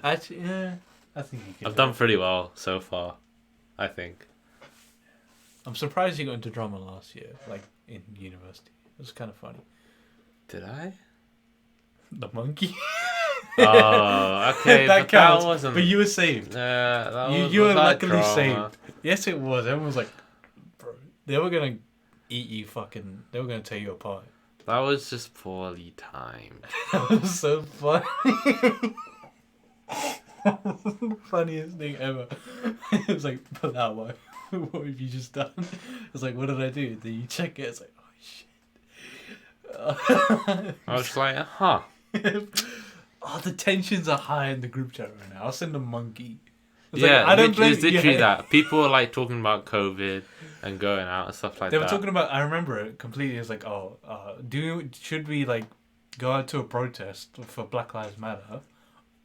Actually, yeah, I think you can. I've done pretty well so far, I think. I'm surprised you got into drama last year, like in university. It was kind of funny. Did I? The monkey. Oh, okay. That but counts. That wasn't. But you were saved. You were luckily saved. Yes, it was. Everyone was like, bro, they were gonna eat you. They were gonna tear you apart. That was just poorly timed. That was so funny. Funniest thing ever. It was like, but now what? What have you just done? It's like, what did I do? Then you check it. It's like, oh shit. I was like, huh. Oh, the tensions are high in the group chat right now. I'll send a monkey. It's yeah, like, I don't blame it's literally that. People were like talking about COVID and going out and stuff like that. They were talking about. I remember it completely. It's like, should we like go out to a protest for Black Lives Matter?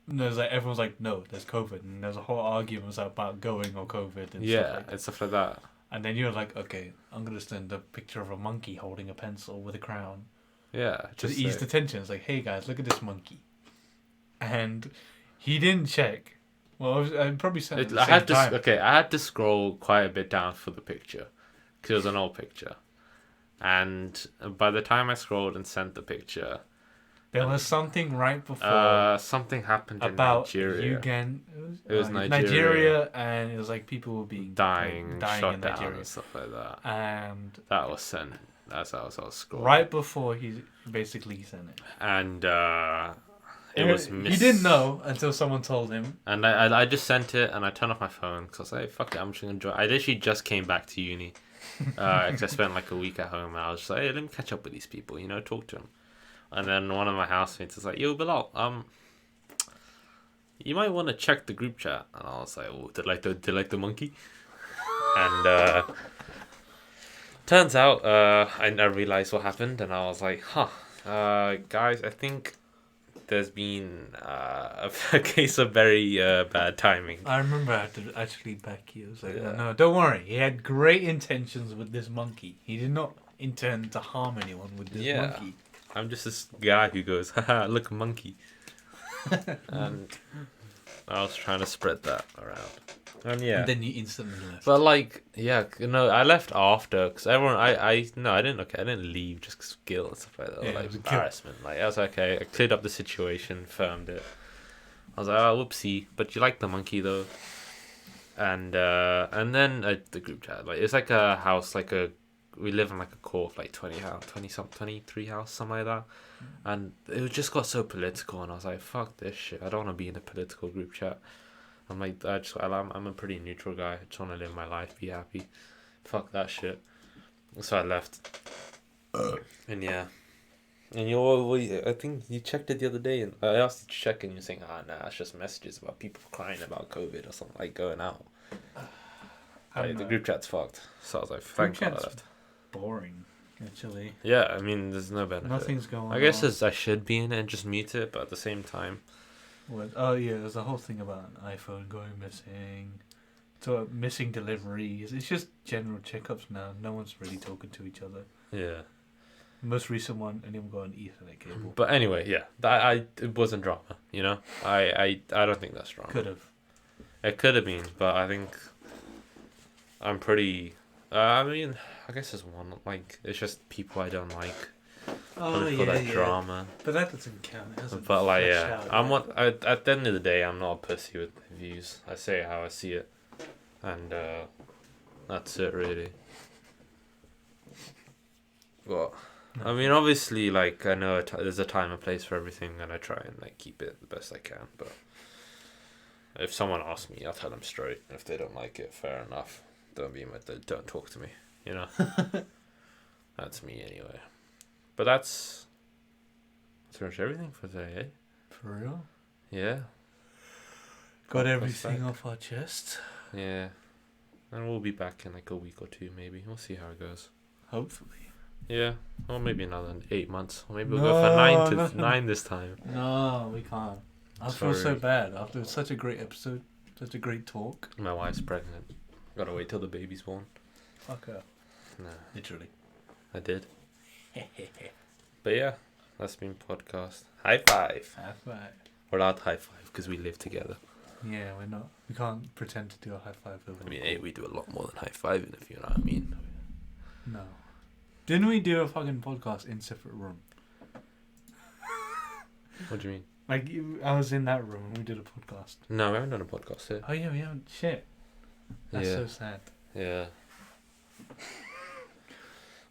And there's like everyone's like, no, there's COVID, and there's a whole argument about going or COVID and stuff like that. And stuff like that. And then you're like, okay, I'm gonna send a picture of a monkey holding a pencil with a crown. Yeah, just to ease the tension. It's like, hey guys, look at this monkey. And he didn't check. Well, I probably sent it at the same time. I had to scroll quite a bit down for the picture, because it was an old picture. And by the time I scrolled and sent the picture, there was something right before. Something happened in about Nigeria. It was Nigeria, and it was like people were being dying shot in down Nigeria and stuff like that. And that was sent. That's how I was scrolling. Right before he basically sent it. And it was He didn't know until someone told him. And I just sent it, and I turned off my phone because I was like, fuck it, I'm just gonna enjoy. I literally just came back to uni. Because I spent like a week at home, and I was just like, hey, let me catch up with these people, talk to them. And then one of my housemates was like, yo, Bilal, you might want to check the group chat. And I was like, oh, did like the monkey? And turns out I realized what happened, and I was like, guys, I think there's been a case of very bad timing. I remember I had to actually back you. I was like, no, don't worry. He had great intentions with this monkey. He did not intend to harm anyone with this monkey. I'm just this guy who goes, haha, look, monkey. And I was trying to spread that around. And And then you instantly left. But like, I left after because everyone, I didn't leave just because of guilt and stuff like that, or like embarrassment. Like I was okay, I cleared up the situation, firmed it. I was like, oh, whoopsie, but you like the monkey though. And then the group chat, like it's like a house, we live in like a core of like 23 house, something like that. And it just got so political, and I was like, fuck this shit. I don't want to be in a political group chat. I'm like, I'm a pretty neutral guy. I just want to live my life, be happy. Fuck that shit. So I left. And yeah. And I think you checked it the other day, and I asked you to check, and you're saying, nah, it's just messages about people crying about COVID or something, like going out. Like, the group chat's fucked. So I was like, thank God I left. Boring, actually. Yeah, I mean, there's no benefit. Nothing's going on. I guess I should be in it and just mute it, but at the same time. There's a whole thing about an iPhone going missing. So missing deliveries. It's just general checkups now. No one's really talking to each other. Yeah. Most recent one, anyone got an Ethernet cable. But anyway, yeah, it wasn't drama. You know, I don't think that's drama. Could have. It could have been, but I think I'm pretty. I mean, I guess there's one. Like, it's just people I don't like. Drama. But that doesn't count. It hasn't. But like, at the end of the day, I'm not a pussy with views. I say how I see it, and that's it really. Well, I mean, obviously, like I know there's a time and place for everything, and I try and like keep it the best I can. But if someone asks me, I'll tell them straight. If they don't like it, fair enough. Don't talk to me. You know. That's me anyway. But that's pretty much everything for today, eh? For real? Yeah. Got everything off our chest. Yeah. And we'll be back in like a week or two, maybe. We'll see how it goes. Hopefully. Yeah. Or maybe another 8 months. Or maybe we'll go for 9 this time. No, we can't. I feel so bad. After such a great episode, such a great talk. My wife's pregnant. Gotta wait till the baby's born. Fuck her. Nah. Literally. I did. But yeah, that's been podcast. High five. High five. We're allowed high five because we live together. Yeah, we're not. We can't pretend to do a high five. I mean, hey, we do a lot more than high fiving, if you know what I mean. No. Didn't we do a fucking podcast in separate room? What do you mean? Like, I was in that room and we did a podcast. No, we haven't done a podcast here. Oh yeah, we haven't. Shit. That's so sad. Yeah.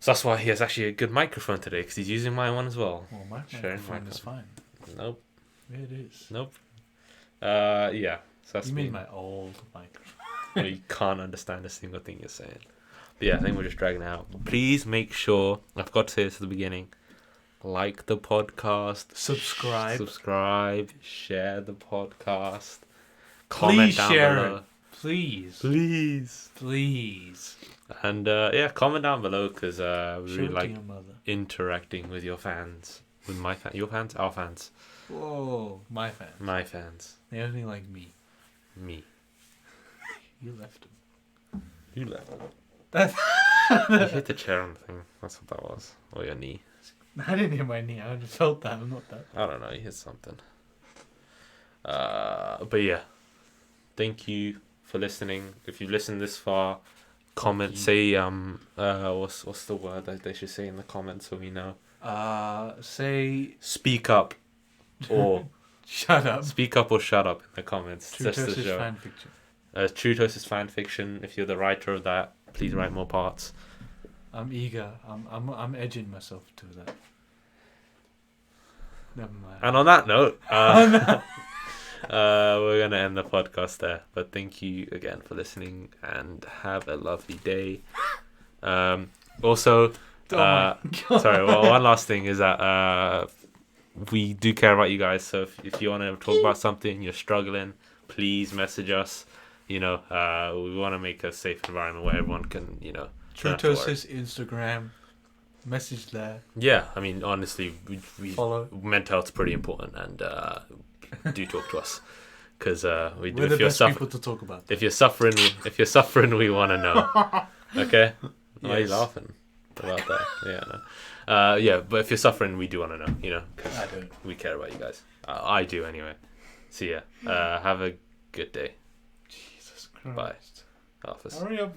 So that's why he has actually a good microphone today, because he's using my one as well. Well, my microphone is fine. Nope. Yeah, it is. Nope. Yeah. So that's you mean my old microphone. Well, you can't understand a single thing you're saying. But yeah, I think we're just dragging it out. Please make sure, I've got to say this at the beginning, like the podcast. Subscribe. Share the podcast. Comment down below. It. Please. And comment down below, because we really like interacting with your fans. With my fans. Your fans? Our fans. Whoa. My fans. My fans. They only like me. Me. You left them. You left them. You hit the chair on the thing. That's what that was. Or your knee. I didn't hit my knee. I just felt that. I'm not that. I don't know. You hit something. But yeah. Thank you for listening. If you've listened this far, comment. Say what's the word that they should say in the comments so we know? Say speak up or shut up. Speak up or shut up in the comments. TruuTosis fanfiction. TruuTosis fanfiction. If you're the writer of that, please write more parts. I'm eager. I'm edging myself to that. Never mind. And on that note, we're gonna end the podcast there. But thank you again for listening, and have a lovely day. Also, sorry. Well, one last thing is that we do care about you guys. So if you want to talk about something, you're struggling, please message us. You know, we want to make a safe environment where everyone can, TruuTosis Instagram. Message there. Yeah, I mean, honestly, we Follow. mental health's pretty important, and do talk to us, because we're the best people to talk about. If you're suffering, we want to know. Okay, yes. Why are you laughing about that? Yeah, no. Yeah, but if you're suffering, we do want to know. You know, cause I don't. We care about you guys. I do anyway. So yeah, have a good day. Jesus Christ. Bye. Office. Hurry up.